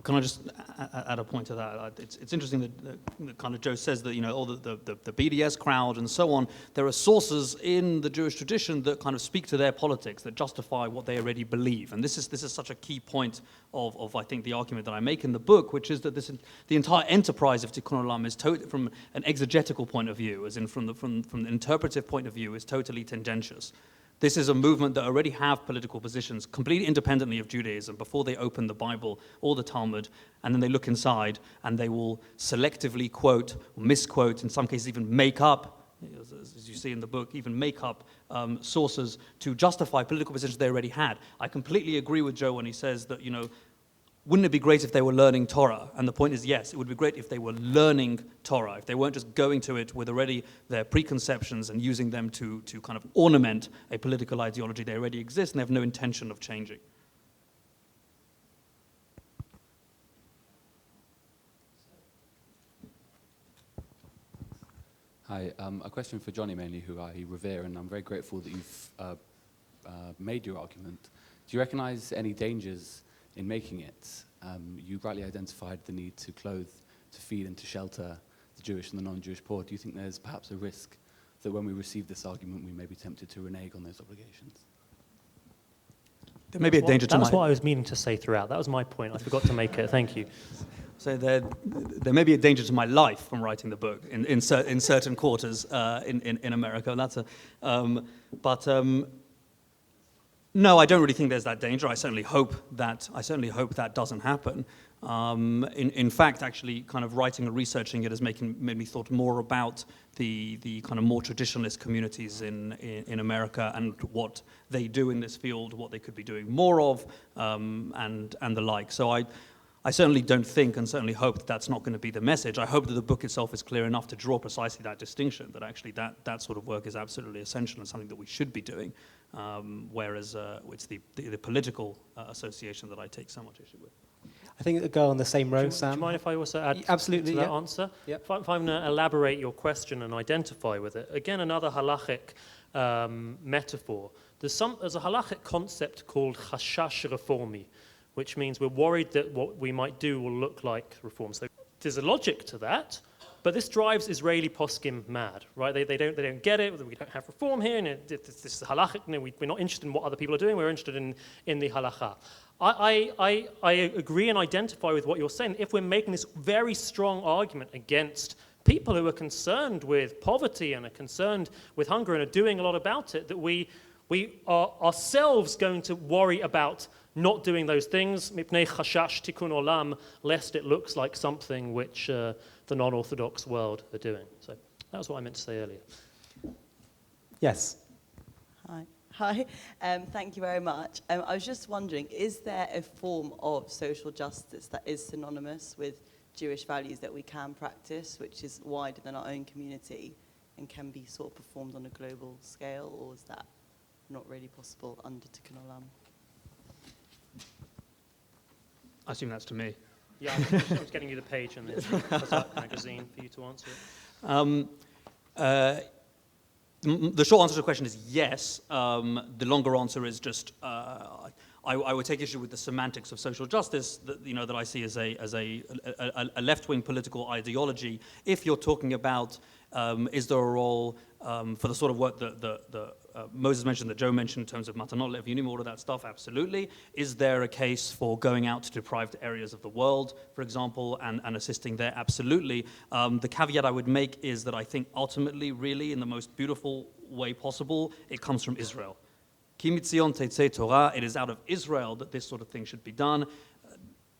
Can I just add a point to that? It's interesting that kind of Joe says that, all the BDS crowd and so on, there are sources in the Jewish tradition that kind of speak to their politics, that justify what they already believe. And this is such a key point of I think, the argument that I make in the book, which is that the entire enterprise of Tikkun Olam is from an exegetical point of view, as in from the interpretive point of view, is totally tendentious. This is a movement that already have political positions completely independently of Judaism before they open the Bible or the Talmud, and then they look inside and they will selectively quote, misquote, in some cases even make up, as you see in the book, even make up sources to justify political positions they already had. I completely agree with Joe when he says that, wouldn't it be great if they were learning Torah? And the point is, yes, it would be great if they were learning Torah, if they weren't just going to it with already their preconceptions and using them to kind of ornament a political ideology they already exist and they have no intention of changing. Hi, a question for Johnny mainly, who I revere, and I'm very grateful that you've made your argument. Do you recognize any dangers in making it? You rightly identified the need to clothe, to feed and to shelter the Jewish and the non-Jewish poor. Do you think there's perhaps a risk that when we receive this argument we may be tempted to renege on those obligations? There may be a danger to That was what I was meaning to say throughout. That was my point. I forgot to make it. Thank you. So there may be a danger to my life from writing the book in certain quarters in America. No, I don't really think there's that danger. I certainly hope that doesn't happen. In fact, actually, kind of writing and researching it has made me thought more about the kind of more traditionalist communities in America and what they do in this field, what they could be doing more of, and the like. So I certainly don't think and certainly hope that that's not going to be the message. I hope that the book itself is clear enough to draw precisely that distinction, that actually that sort of work is absolutely essential and something that we should be doing, whereas it's the political association that I take so much issue with. I think it'll go on the same row, Sam. Do you mind if I also add Absolutely, to that yeah. answer? Yep. If I'm going to elaborate your question and identify with it, again, another halachic metaphor. There's a halachic concept called chashash reformi, which means we're worried that what we might do will look like reform. So there's a logic to that, but this drives Israeli poskim mad, right? They don't get it. We don't have reform here, and this is halachic. We're not interested in what other people are doing. We're interested in the halacha. I agree and identify with what you're saying. If we're making this very strong argument against people who are concerned with poverty and are concerned with hunger and are doing a lot about it, that we are ourselves going to worry about not doing those things, mipnei chashash tikkun olam, lest it looks like something which the non-Orthodox world are doing. So that was what I meant to say earlier. Yes. Hi. Thank you very much. I was just wondering, is there a form of social justice that is synonymous with Jewish values that we can practice, which is wider than our own community and can be sort of performed on a global scale, or is that not really possible under Tikkun Olam? I assume that's to me. Yeah, I was getting you the page in the Kazakh magazine for you to answer it. The short answer to the question is yes. The longer answer is just I would take issue with the semantics of social justice that I see as a left-wing political ideology. If you're talking about is there a role for the sort of work that Moses mentioned, that Joe mentioned in terms of matanot levunim, all of that stuff, absolutely. Is there a case for going out to deprived areas of the world, for example, and assisting there? Absolutely. The caveat I would make is that I think ultimately, really, in the most beautiful way possible, it comes from Israel. Ki mitzion tetzei Torah, it is out of Israel that this sort of thing should be done,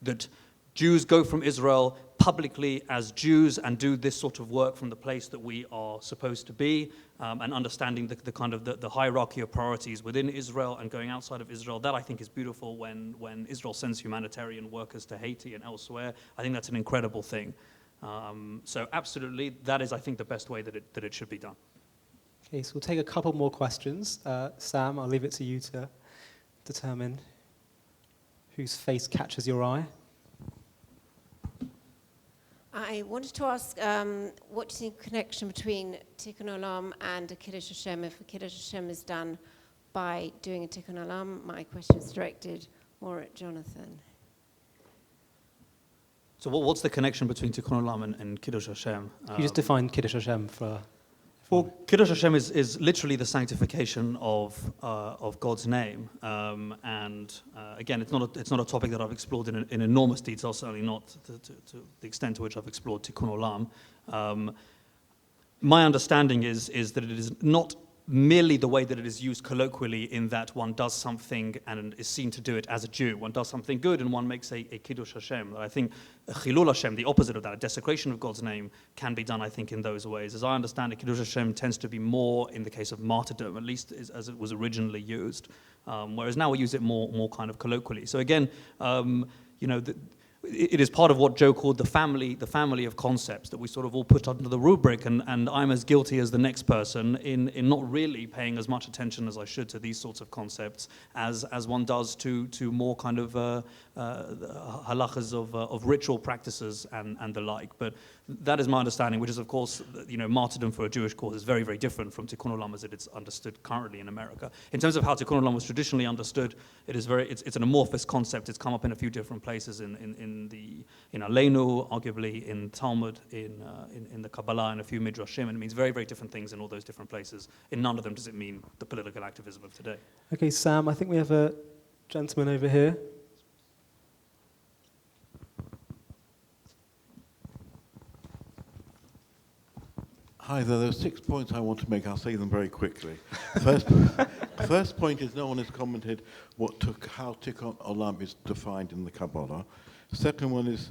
that Jews go from Israel publicly as Jews and do this sort of work from the place that we are supposed to be, and understanding the kind of the hierarchy of priorities within Israel and going outside of Israel. That I think is beautiful when Israel sends humanitarian workers to Haiti and elsewhere. I think that's an incredible thing. So absolutely, that is, I think, the best way that it should be done. Okay, so we'll take a couple more questions. Sam, I'll leave it to you to determine whose face catches your eye. I wanted to ask, what do you think the connection between Tikkun Olam and a Kiddush Hashem, if a Kiddush Hashem is done by doing a Tikkun Olam? My question is directed more at Jonathan. So what's the connection between Tikkun Olam and Kiddush Hashem? Can you just define Kiddush Hashem for... Well, Kiddush Hashem is literally the sanctification of God's name, and again, it's not a topic that I've explored in enormous detail. Certainly not to the extent to which I've explored Tikkun Olam. My understanding is that it is not merely the way that it is used colloquially, in that one does something and is seen to do it as a Jew. One does something good and one makes a Kiddush Hashem. I think Chilul Hashem, the opposite of that, a desecration of God's name, can be done, I think, in those ways. As I understand it, Kiddush Hashem tends to be more in the case of martyrdom, at least as it was originally used, whereas now we use it more kind of colloquially. So again, it is part of what Joe called the family of concepts that we sort of all put under the rubric, and I'm as guilty as the next person in not really paying as much attention as I should to these sorts of concepts as one does to more kind of halachas of ritual practices and the like. But That is my understanding, which is, of course, martyrdom for a Jewish cause is very, very different from Tikkun Olam as it is understood currently in America. In terms of how Tikkun Olam was traditionally understood, it's an amorphous concept. It's come up in a few different places in Aleinu, arguably in Talmud, in the Kabbalah, and a few Midrashim, and it means very, very different things in all those different places. In none of them does it mean the political activism of today. Okay, Sam, I think we have a gentleman over here. Hi there are 6 points I want to make. I'll say them very quickly. First point is no one has commented how Tikkun Olam is defined in the Kabbalah. Second one is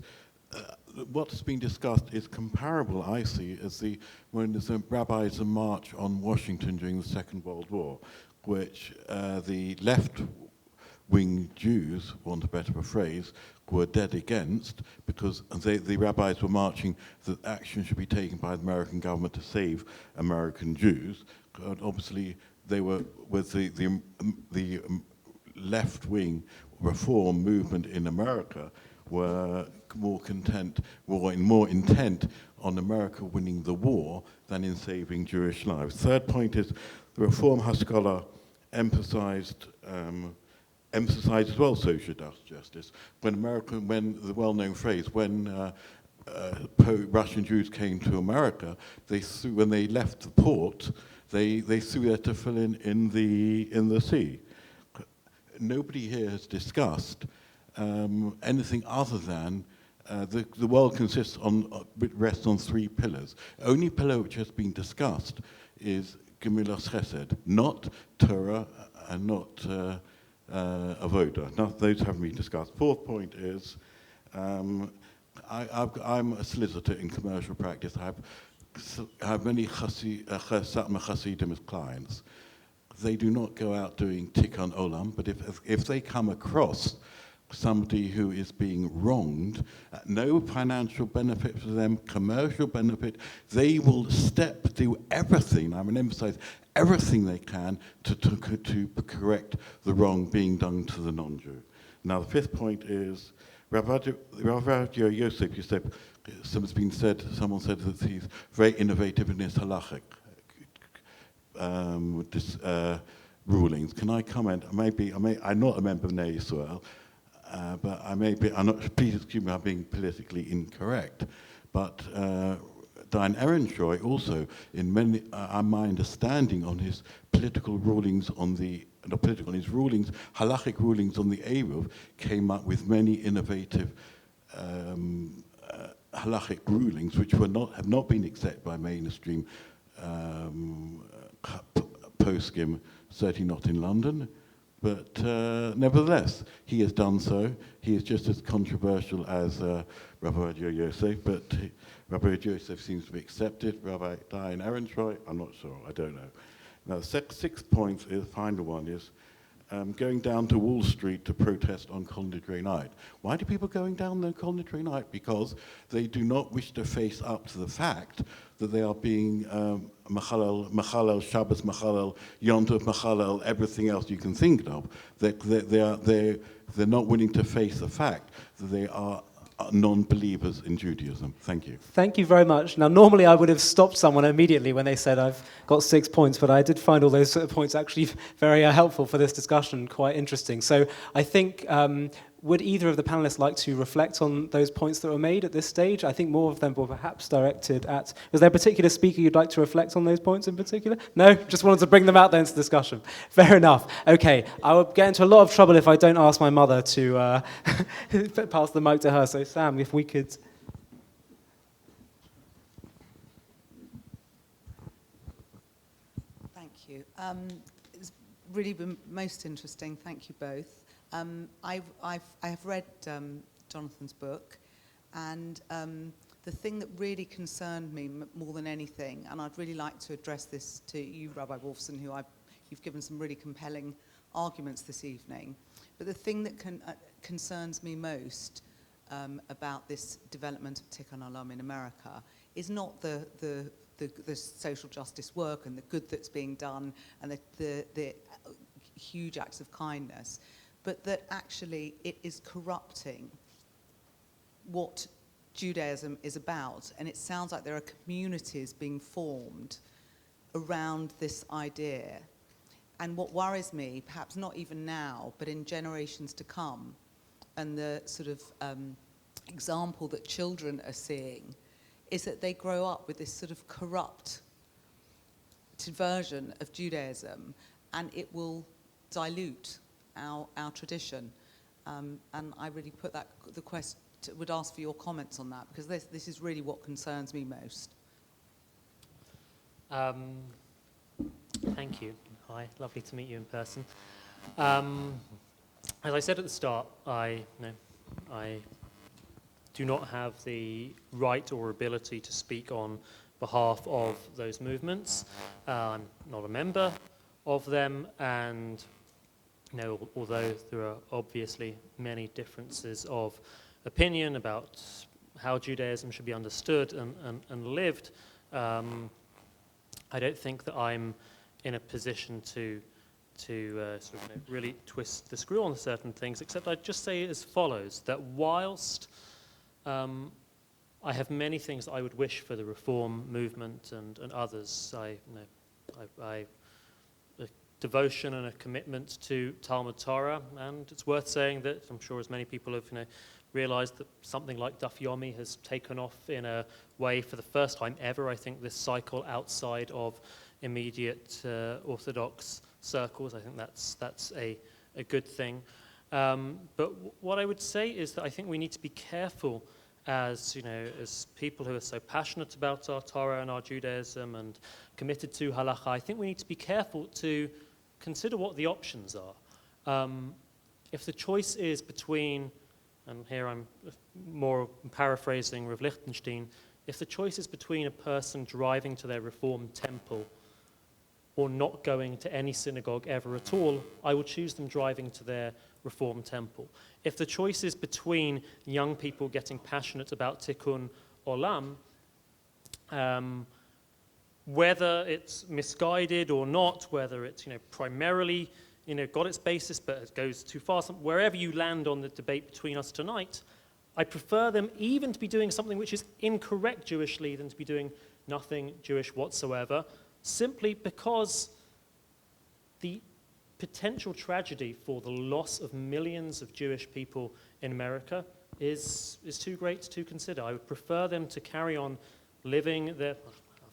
what's been discussed is comparable, I see, as when the rabbis march on Washington during the Second World War, which the left-wing Jews, want a better phrase, were dead against, because the rabbis were marching that action should be taken by the American government to save American Jews. And obviously, they were with the left-wing reform movement in America were more intent on America winning the war than in saving Jewish lives. Third point is the Reform Haskalah emphasized as well social justice. When the well-known phrase, when Russian Jews came to America, when they left the port, they threw their tefillin in the sea. Nobody here has discussed anything other than the world rests on 3 pillars. Only pillar which has been discussed is Gemilas Chesed, not Torah and not Avoda. Now, those haven't been discussed. Fourth point is, I'm a solicitor in commercial practice. I have many Hasidim as clients. They do not go out doing Tikkun Olam, but if they come across somebody who is being wronged, no financial benefit for them, commercial benefit, they will do everything, I'm going to emphasize, everything they can to correct the wrong being done to the non-Jew. Now, the fifth point is, Rabbi Joe Yosef, someone said that he's very innovative in his halachic rulings. Can I comment? I'm not a member of Bnei Yisrael, but please excuse me, I'm being politically incorrect. But Diane Ehrentreu also, in many, my understanding on his political rulings halachic rulings on the Eruv, came up with many innovative halachic rulings which have not been accepted by mainstream poskim, certainly not in London. But nevertheless, he has done so. He is just as controversial as Rabbi Joe Yosef, but Rabbi Joseph seems to be accepted. Rabbi Diane Ehrentreu, I'm not sure, I don't know. Now, the sixth point, the final one, is going down to Wall Street to protest on Kol-Nidrei night. Why do people going down on Kol-Nidrei night? Because they do not wish to face up to the fact that they are being Machalel, Shabbos Machalel, Yom Tov Machalel, everything else you can think of. They're not willing to face the fact that they are non-believers in Judaism. Thank you. Thank you very much. Now, normally I would have stopped someone immediately when they said I've got 6 points, but I did find all those points actually very helpful for this discussion, quite interesting. So I think, would either of the panelists like to reflect on those points that were made at this stage? I think more of them were perhaps directed at... Is there a particular speaker you'd like to reflect on those points in particular? No? Just wanted to bring them out there into discussion. Fair enough. Okay, I will get into a lot of trouble if I don't ask my mother to pass the mic to her. So Sam, if we could... Thank you. It's really been most interesting. Thank you both. I have read Jonathan's book, and the thing that really concerned me more than anything, and I'd really like to address this to you, Rabbi Wolfson, you've given some really compelling arguments this evening, but the thing that concerns me most about this development of Tikkun Olam in America is not the social justice work and the good that's being done and the huge acts of kindness, but that actually it is corrupting what Judaism is about, and it sounds like there are communities being formed around this idea. And what worries me, perhaps not even now, but in generations to come, and the sort of example that children are seeing, is that they grow up with this sort of corrupt version of Judaism, and it will dilute our tradition. And I really put that would ask for your comments on that, because this is really what concerns me most. Thank you. Hi, lovely to meet you in person. As I said at the start, I do not have the right or ability to speak on behalf of those movements. I'm not a member of them, and although there are obviously many differences of opinion about how Judaism should be understood and lived, I don't think that I'm in a position to really twist the screw on certain things, except I'd just say as follows, that whilst I have many things that I would wish for the Reform movement and others, I a devotion and a commitment to Talmud Torah, and it's worth saying that I'm sure as many people have realized that something like Daf Yomi has taken off in a way for the first time ever, I think, this cycle outside of immediate Orthodox circles. I think that's a good thing. But what I would say is that I think we need to be careful as people who are so passionate about our Torah and our Judaism and committed to halacha. I think we need to be careful to consider what the options are. If the choice is between, and here I'm more paraphrasing Rav Lichtenstein, if the choice is between a person driving to their Reformed temple or not going to any synagogue ever at all, I will choose them driving to their Reformed temple. If the choice is between young people getting passionate about Tikkun Olam, whether it's misguided or not, whether it's primarily got its basis but it goes too far, wherever you land on the debate between us tonight, I prefer them even to be doing something which is incorrect Jewishly than to be doing nothing Jewish whatsoever, simply because the potential tragedy for the loss of millions of Jewish people in America is too great to consider. I would prefer them to carry on living their...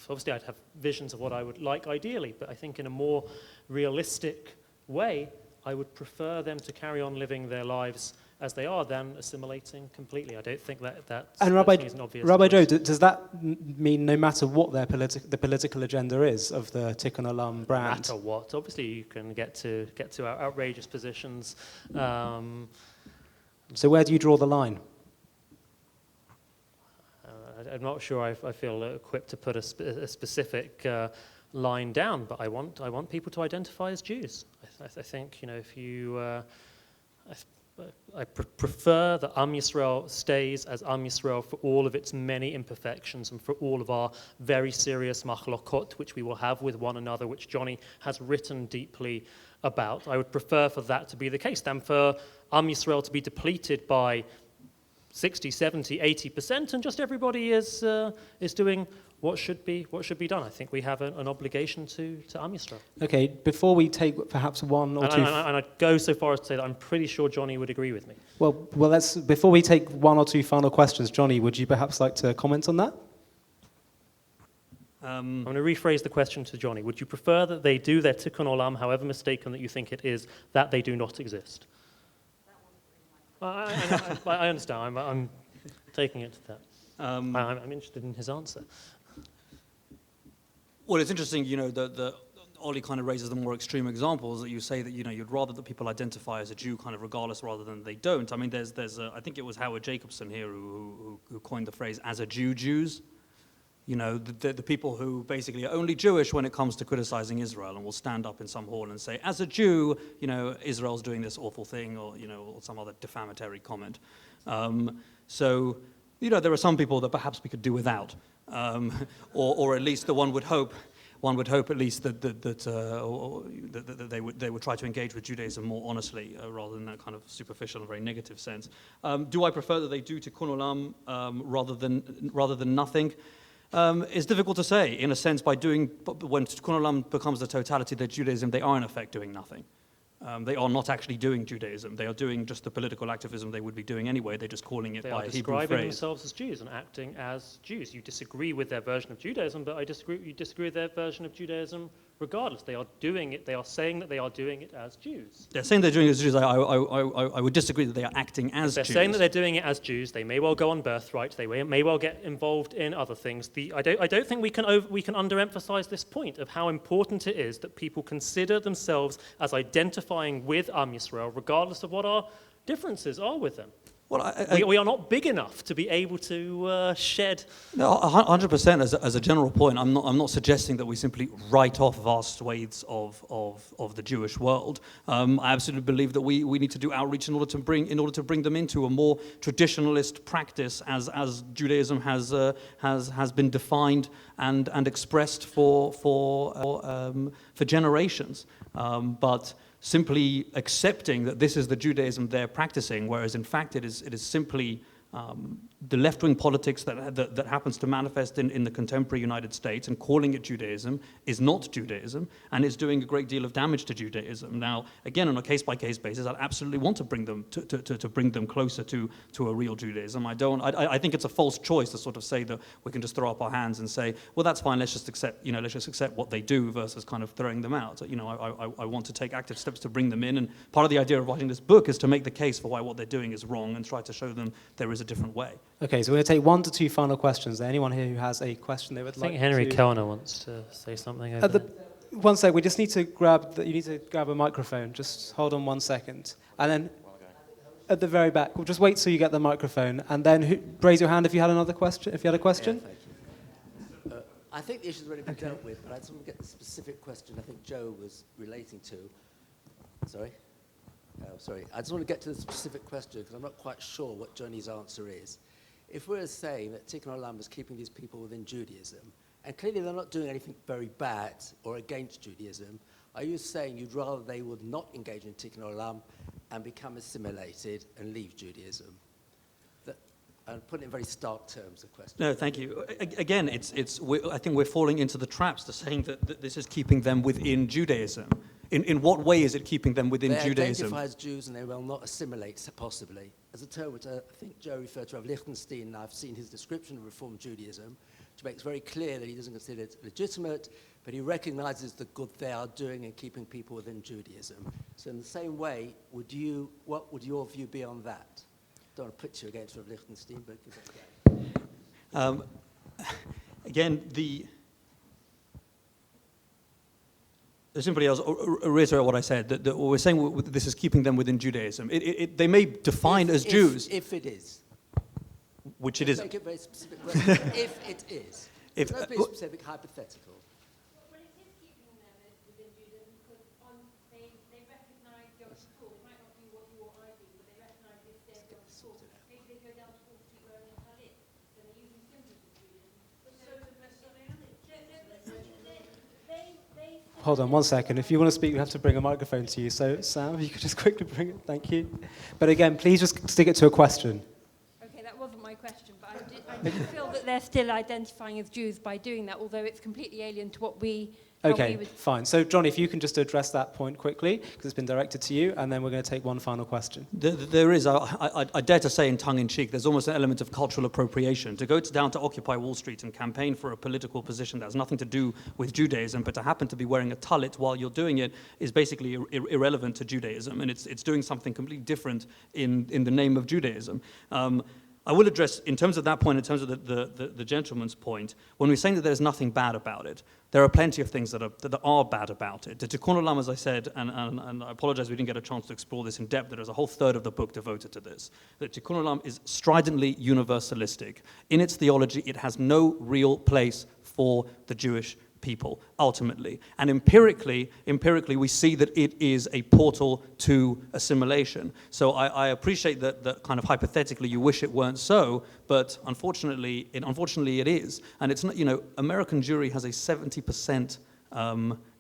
Obviously, I'd have visions of what I would like ideally, but I think in a more realistic way, I would prefer them to carry on living their lives as they are than assimilating completely. I don't think that and an obvious Rabbi choice. Joe, does that mean no matter what the political agenda is of the Tikkun Olam brand? No matter what. Obviously, you can get to outrageous positions. So where do you draw the line? I'm not sure I feel equipped to put a specific line down, but I want people to identify as Jews. I think if you... I prefer that Am Yisrael stays as Am Yisrael for all of its many imperfections and for all of our very serious machlokot, which we will have with one another, which Johnny has written deeply about. I would prefer for that to be the case than for Am Yisrael to be depleted by 60, 70, 80%, and just everybody is doing what should be done. I think we have an obligation to Am Yisrael. Okay, before we take perhaps one or two... And I'd go so far as to say that I'm pretty sure Johnny would agree with me. Well, before we take one or two final questions, Johnny, would you perhaps like to comment on that? I'm going to rephrase the question to Johnny. Would you prefer that they do their Tikkun Olam, however mistaken that you think it is, that they do not exist? I understand. I'm taking it to that. I'm interested in his answer. Well, it's interesting, Ollie kind of raises the more extreme examples that you say that, you'd rather that people identify as a Jew kind of regardless rather than they don't. I mean, I think it was Howard Jacobson here who coined the phrase as a Jew Jews. The people who basically are only Jewish when it comes to criticizing Israel and will stand up in some hall and say, as a Jew, Israel's doing this awful thing or some other defamatory comment. So, there are some people that perhaps we could do without. Or at least one would hope one would hope at least that they would try to engage with Judaism more honestly, rather than that kind of superficial and very negative sense. Do I prefer that they do Tikkun Olam rather than nothing? It's difficult to say. In a sense, when Tikkun Olam becomes the totality of Judaism, they are in effect doing nothing. They are not actually doing Judaism. They are doing just the political activism they would be doing anyway. They're just calling it by a Hebrew phrase. They are describing themselves as Jews and acting as Jews. You disagree with their version of Judaism, but you disagree with their version of Judaism regardless. They are doing it. They are saying that they are doing it as Jews. They're saying they're doing it as Jews. I would disagree that they are acting as Jews. They're saying that they're doing it as Jews. They may well go on birthright. They may well get involved in other things. I don't think we can underemphasize this point of how important it is that people consider themselves as identifying with Am Yisrael, regardless of what our differences are with them. Well, we are not big enough to be able to shed. No, 100% as a general point. I'm not suggesting that we simply write off vast swathes of the Jewish world. I absolutely believe that we need to do outreach in order to bring them into a more traditionalist practice, as Judaism has been defined and expressed for generations. But simply accepting that this is the Judaism they're practicing, whereas in fact it is simply the left-wing politics that happens to manifest in the contemporary United States, and calling it Judaism is not Judaism and is doing a great deal of damage to Judaism. Now, again, on a case-by-case basis, I'd absolutely want to bring them to bring them closer to a real Judaism. I think it's a false choice to sort of say that we can just throw up our hands and say, well, that's fine. Let's just accept what they do versus kind of throwing them out. I want to take active steps to bring them in, and part of the idea of writing this book is to make the case for why what they're doing is wrong and try to show them there is a different way. Okay, so we're going to take 1 to 2 final questions. Is there anyone here who has a question they would like to... I think Henry Kellner wants to say something. One sec, we just need to you need to grab a microphone. Just hold on 1 second. And then at the very back, we'll just wait till you get the microphone. And then raise your hand if you had another question. If you had a question. Yeah, thank you. I think the issue's already been dealt with, but I just want to get the specific question I think Joe was relating to. Sorry? Oh, sorry. I just want to get to the specific question because I'm not quite sure what Johnny's answer is. If we're saying that Tikkun Olam is keeping these people within Judaism, and clearly they're not doing anything very bad or against Judaism, are you saying you'd rather they would not engage in Tikkun Olam and become assimilated and leave Judaism? I'm putting it in very stark terms, the question. No, thank you. Again, I think we're falling into the traps to saying that this is keeping them within Judaism. In what way is it keeping them within Judaism? They identify as Jews and they will not assimilate, possibly. As a term which I think Joe referred to Rav Lichtenstein, and I've seen his description of Reform Judaism, which makes very clear that he doesn't consider it legitimate, but he recognizes the good they are doing in keeping people within Judaism. So in the same way, what would your view be on that? Don't want to put you against Rav Lichtenstein, but give it a go. Again, simply, I'll reiterate what I said, that we're saying this is keeping them within Judaism. They may define as Jews. If it is. Which it isn't. Make it very specific. If it is. It's not very specific, hypothetical. Well, it is keeping them within Judaism because they recognise Yom Kippur. They might not do what you or I do, but they recognise this day of Yom Kippur. Maybe they go down to Wall Street wearing a talit, so they're using symbols of Judaism. Hold on 1 second. If you want to speak, we have to bring a microphone to you. So, Sam, if you could just quickly bring it. Thank you. But again, please just stick it to a question. Okay, that wasn't my question, but I do feel that they're still identifying as Jews by doing that, although it's completely alien to what we... Okay, fine. So, John, if you can just address that point quickly, because it's been directed to you, and then we're going to take one final question. There is, I dare to say in tongue-in-cheek, there's almost an element of cultural appropriation. To go down to Occupy Wall Street and campaign for a political position that has nothing to do with Judaism, but to happen to be wearing a talit while you're doing it is basically irrelevant to Judaism, and it's doing something completely different in the name of Judaism. I will address, in terms of that point, in terms of the gentleman's point, when we're saying that there's nothing bad about it, there are plenty of things that are bad about it. The Tikkun Olam, as I said, and I apologize we didn't get a chance to explore this in depth, there's a whole third of the book devoted to this. The Tikkun Olam is stridently universalistic. In its theology, it has no real place for the Jewish people, ultimately. And empirically, we see that it is a portal to assimilation. So I appreciate that kind of hypothetically you wish it weren't so, but unfortunately it is. And it's not, American Jewry has a 70%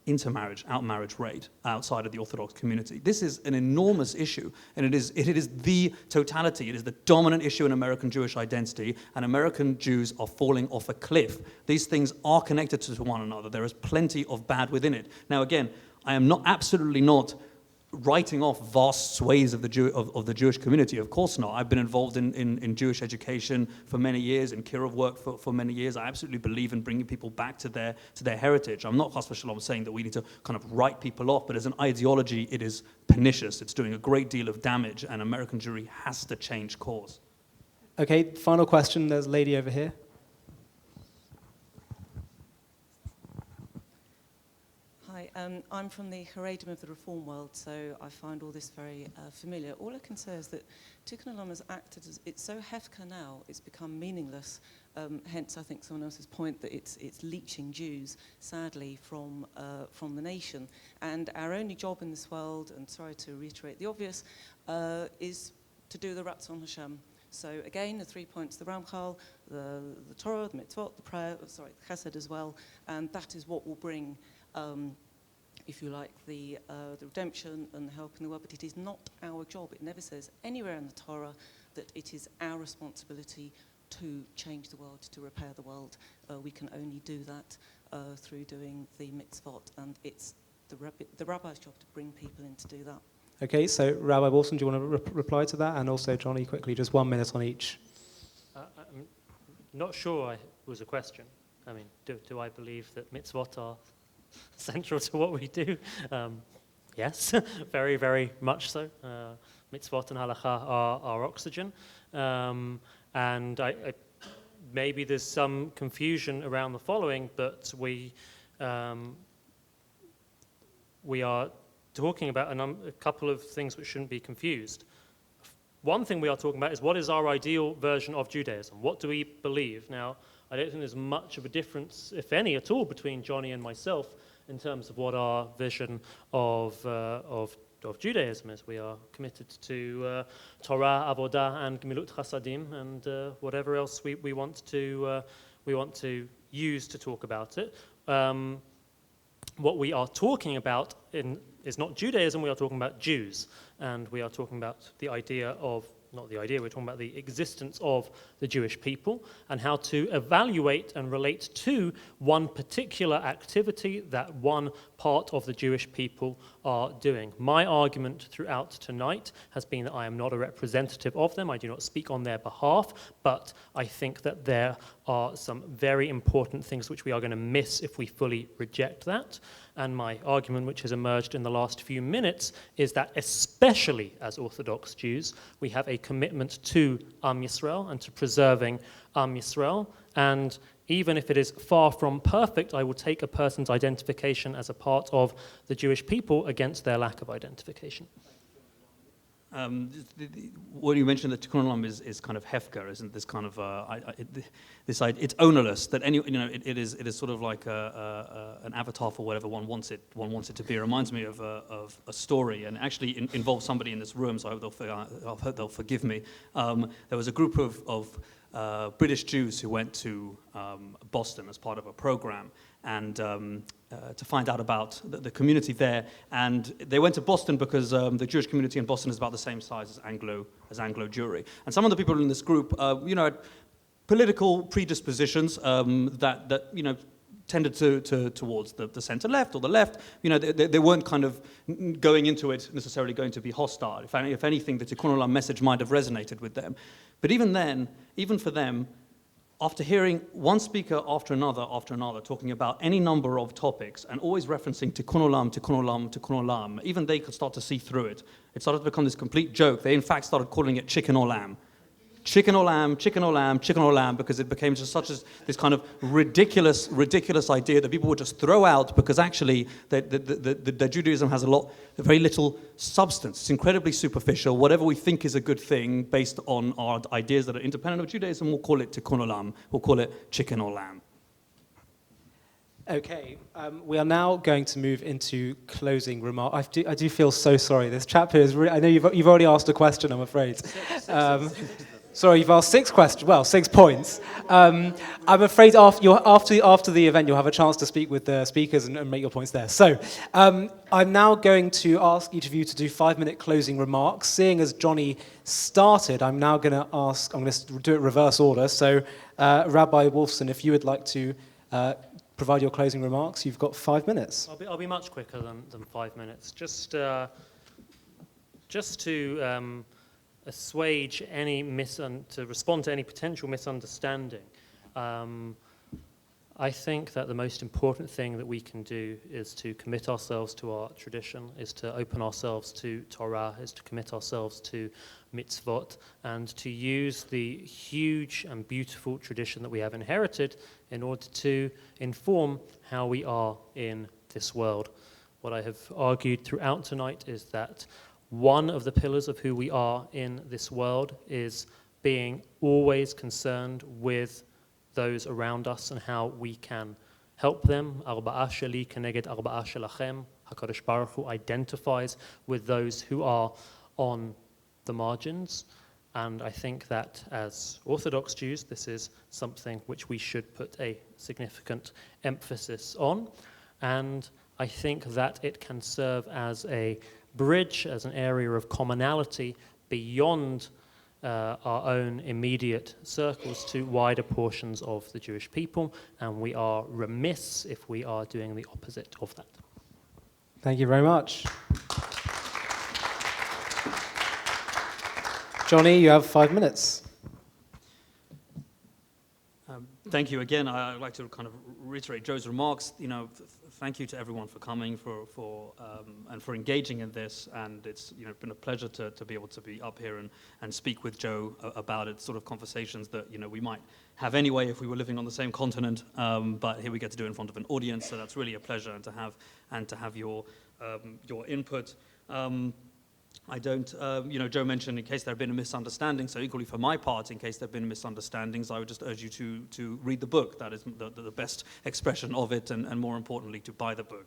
intermarriage, outmarriage rate outside of the Orthodox community. This is an enormous issue, and it is the totality. It is the dominant issue in American Jewish identity, and American Jews are falling off a cliff. These things are connected to one another. There is plenty of bad within it. Now, again, I am absolutely not writing off vast swathes of the Jewish community. Of course not. I've been involved in Jewish education for many years, in Kirov work for many years. I absolutely believe in bringing people back to their heritage. I'm not chas v'shalom saying that we need to kind of write people off, but as an ideology, it is pernicious. It's doing a great deal of damage, and American Jewry has to change course. Okay, final question. There's a lady over here. Hi, I'm from the Haredim of the Reform world, so I find all this very familiar. All I can say is that Tikkun Olam has acted as, it's so hefka now, it's become meaningless. Hence, I think someone else's point that it's leeching Jews, sadly, from the nation. And our only job in this world, and sorry to reiterate the obvious, is to do the Ratzon Hashem. So again, the 3 points, the Ramchal, the Torah, the Mitzvot, the prayer, the Chesed as well, and that is what will bring if you like, the redemption and the help in the world, but it is not our job. It never says anywhere in the Torah that it is our responsibility to change the world, to repair the world. We can only do that through doing the mitzvot, and it's the rabbi's job to bring people in to do that. Okay, so Rabbi Wilson, do you want to reply to that? And also, Johnny, quickly, just 1 minute on each. I'm not sure it was a question. I mean, do I believe that mitzvot are central to what we do? Yes, very, very much so. Mitzvot and halacha are oxygen. And maybe there's some confusion around the following, but we are talking about a couple of things which shouldn't be confused. One thing we are talking about is what is our ideal version of Judaism? What do we believe? Now, I don't think there's much of a difference, if any at all, between Johnny and myself in terms of what our vision of Judaism is. We are committed to Torah, Avodah, and Gemilut Chasadim, and whatever else we want to use to talk about it. What we are talking about is not Judaism. We are talking about Jews, and we are talking about the idea of. Not the idea, we're talking about the existence of the Jewish people and how to evaluate and relate to one particular activity that one part of the Jewish people are doing. My argument throughout tonight has been that I am not a representative of them. I do not speak on their behalf, but I think that there are some very important things which we are going to miss if we fully reject that. And my argument, which has emerged in the last few minutes, is that especially as Orthodox Jews, we have a commitment to Am Yisrael and to preserving Am Yisrael. And even if it is far from perfect, I will take a person's identification as a part of the Jewish people against their lack of identification. What you mentioned, that Tikkun Olam is kind of hefker, isn't this kind of it's ownerless, that it is sort of like an avatar for whatever one wants it to be. It reminds me of a story, and actually involves somebody in this room, so I hope they'll forgive me. There was a group of British Jews who went to Boston as part of a program, and to find out about the community there. And they went to Boston because the Jewish community in Boston is about the same size as Anglo Jewry. And some of the people in this group, had political predispositions that tended towards the center left or the left. They weren't kind of going into it necessarily going to be hostile. If anything, the Tikkun Olam message might have resonated with them. But even then, even for them, after hearing one speaker after another talking about any number of topics and always referencing Tikkun Olam, Tikkun Olam, Tikkun Olam, even they could start to see through it. It started to become this complete joke. They in fact started calling it chicken or lamb. Chicken or lamb, chicken or lamb, chicken or lamb, because it became just this kind of ridiculous idea that people would just throw out because actually the Judaism has very little substance. It's incredibly superficial. Whatever we think is a good thing based on our ideas that are independent of Judaism, we'll call it Tikkun Olam, we'll call it chicken or lamb. Okay, we are now going to move into closing remarks. I do feel so sorry. This chap here is really, I know you've already asked a question, I'm afraid. Sorry, you've asked 6 questions. Well, 6 points. I'm afraid after the event, you'll have a chance to speak with the speakers and make your points there. So I'm now going to ask each of you to do 5-minute closing remarks. Seeing as Johnny started, I'm now going to do it reverse order. So Rabbi Wolfson, if you would like to provide your closing remarks, you've got 5 minutes. I'll be much quicker than 5 minutes. Just to assuage to respond to any potential misunderstanding. I think that the most important thing that we can do is to commit ourselves to our tradition, is to open ourselves to Torah, is to commit ourselves to mitzvot, and to use the huge and beautiful tradition that we have inherited in order to inform how we are in this world. What I have argued throughout tonight is that one of the pillars of who we are in this world is being always concerned with those around us and how we can help them. Arba'a sheli keneged arba'a shelachem. HaKadosh Baruch Hu identifies with those who are on the margins. And I think that as Orthodox Jews, this is something which we should put a significant emphasis on. And I think that it can serve as a bridge, as an area of commonality beyond our own immediate circles to wider portions of the Jewish people, and we are remiss if we are doing the opposite of that. Thank you very much. Johnny, you have 5 minutes. Thank you again. I'd like to kind of reiterate Joe's remarks. Thank you to everyone for coming, and for engaging in this. And it's been a pleasure to be able to be up here and speak with Joe about it. Sort of conversations that we might have anyway if we were living on the same continent. But here we get to do it in front of an audience, so that's really a pleasure. And to have your input. I don't, Joe mentioned in case there have been a misunderstanding, so equally for my part, in case there have been misunderstandings, I would just urge you to read the book. That is the best expression of it, and more importantly, to buy the book.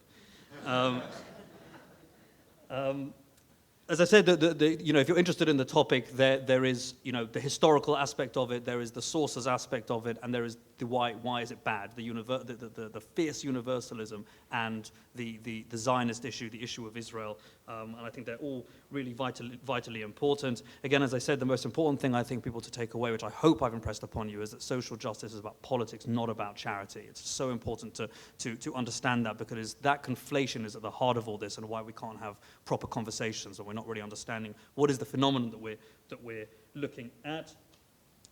As I said, if you're interested in the topic, there is the historical aspect of it, there is the sources aspect of it, and there is the why is it bad, the fierce universalism, and the Zionist issue, the issue of Israel, and I think they're all really vitally important. Again, as I said, the most important thing I think people to take away, which I hope I've impressed upon you, is that social justice is about politics, not about charity. It's so important to understand that, because that conflation is at the heart of all this, and why we can't have proper conversations, and we're not really understanding what is the phenomenon that we're looking at.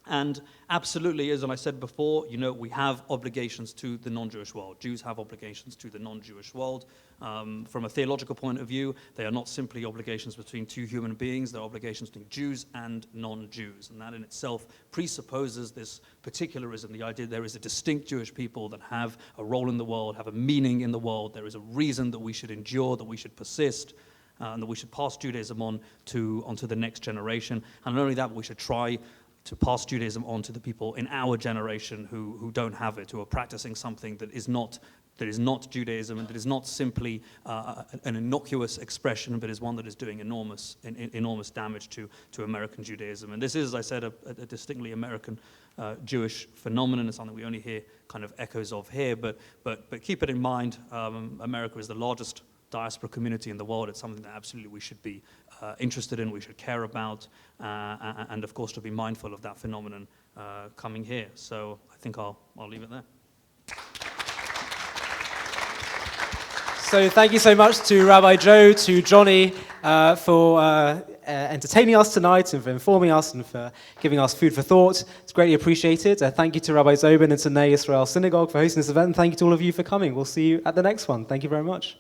And absolutely, as I said before, we have obligations to the non-Jewish world. Jews have obligations to the non-Jewish world. From a theological point of view, they are not simply obligations between two human beings, they're obligations between Jews and non-Jews. And that in itself presupposes this particularism, the idea there is a distinct Jewish people that have a role in the world, have a meaning in the world, there is a reason that we should endure, that we should persist, and that we should pass Judaism onto the next generation. And not only that, but we should try to pass Judaism on to the people in our generation who don't have it, who are practicing something that is not Judaism, and that is not simply an innocuous expression, but is one that is doing enormous damage to American Judaism. And this is, as I said, a distinctly American Jewish phenomenon. It's something we only hear kind of echoes of here, but keep it in mind, America is the largest diaspora community in the world. It's something that absolutely we should be interested in, we should care about, and of course to be mindful of that phenomenon coming here. So I think I'll leave it there. So thank you so much to Rabbi Joe, to Johnny for entertaining us tonight, and for informing us, and for giving us food for thought. It's greatly appreciated. Thank you to Rabbi Zobin and to Ney Israel Synagogue for hosting this event. And thank you to all of you for coming. We'll see you at the next one. Thank you very much.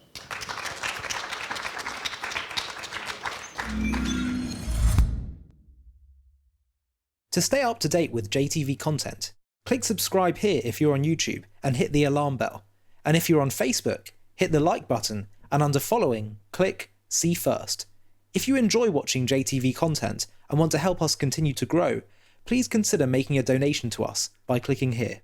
To stay up to date with JTV content, click subscribe here if you're on YouTube, and hit the alarm bell. And if you're on Facebook, hit the like button, and under following, click see first. If you enjoy watching JTV content and want to help us continue to grow, please consider making a donation to us by clicking here.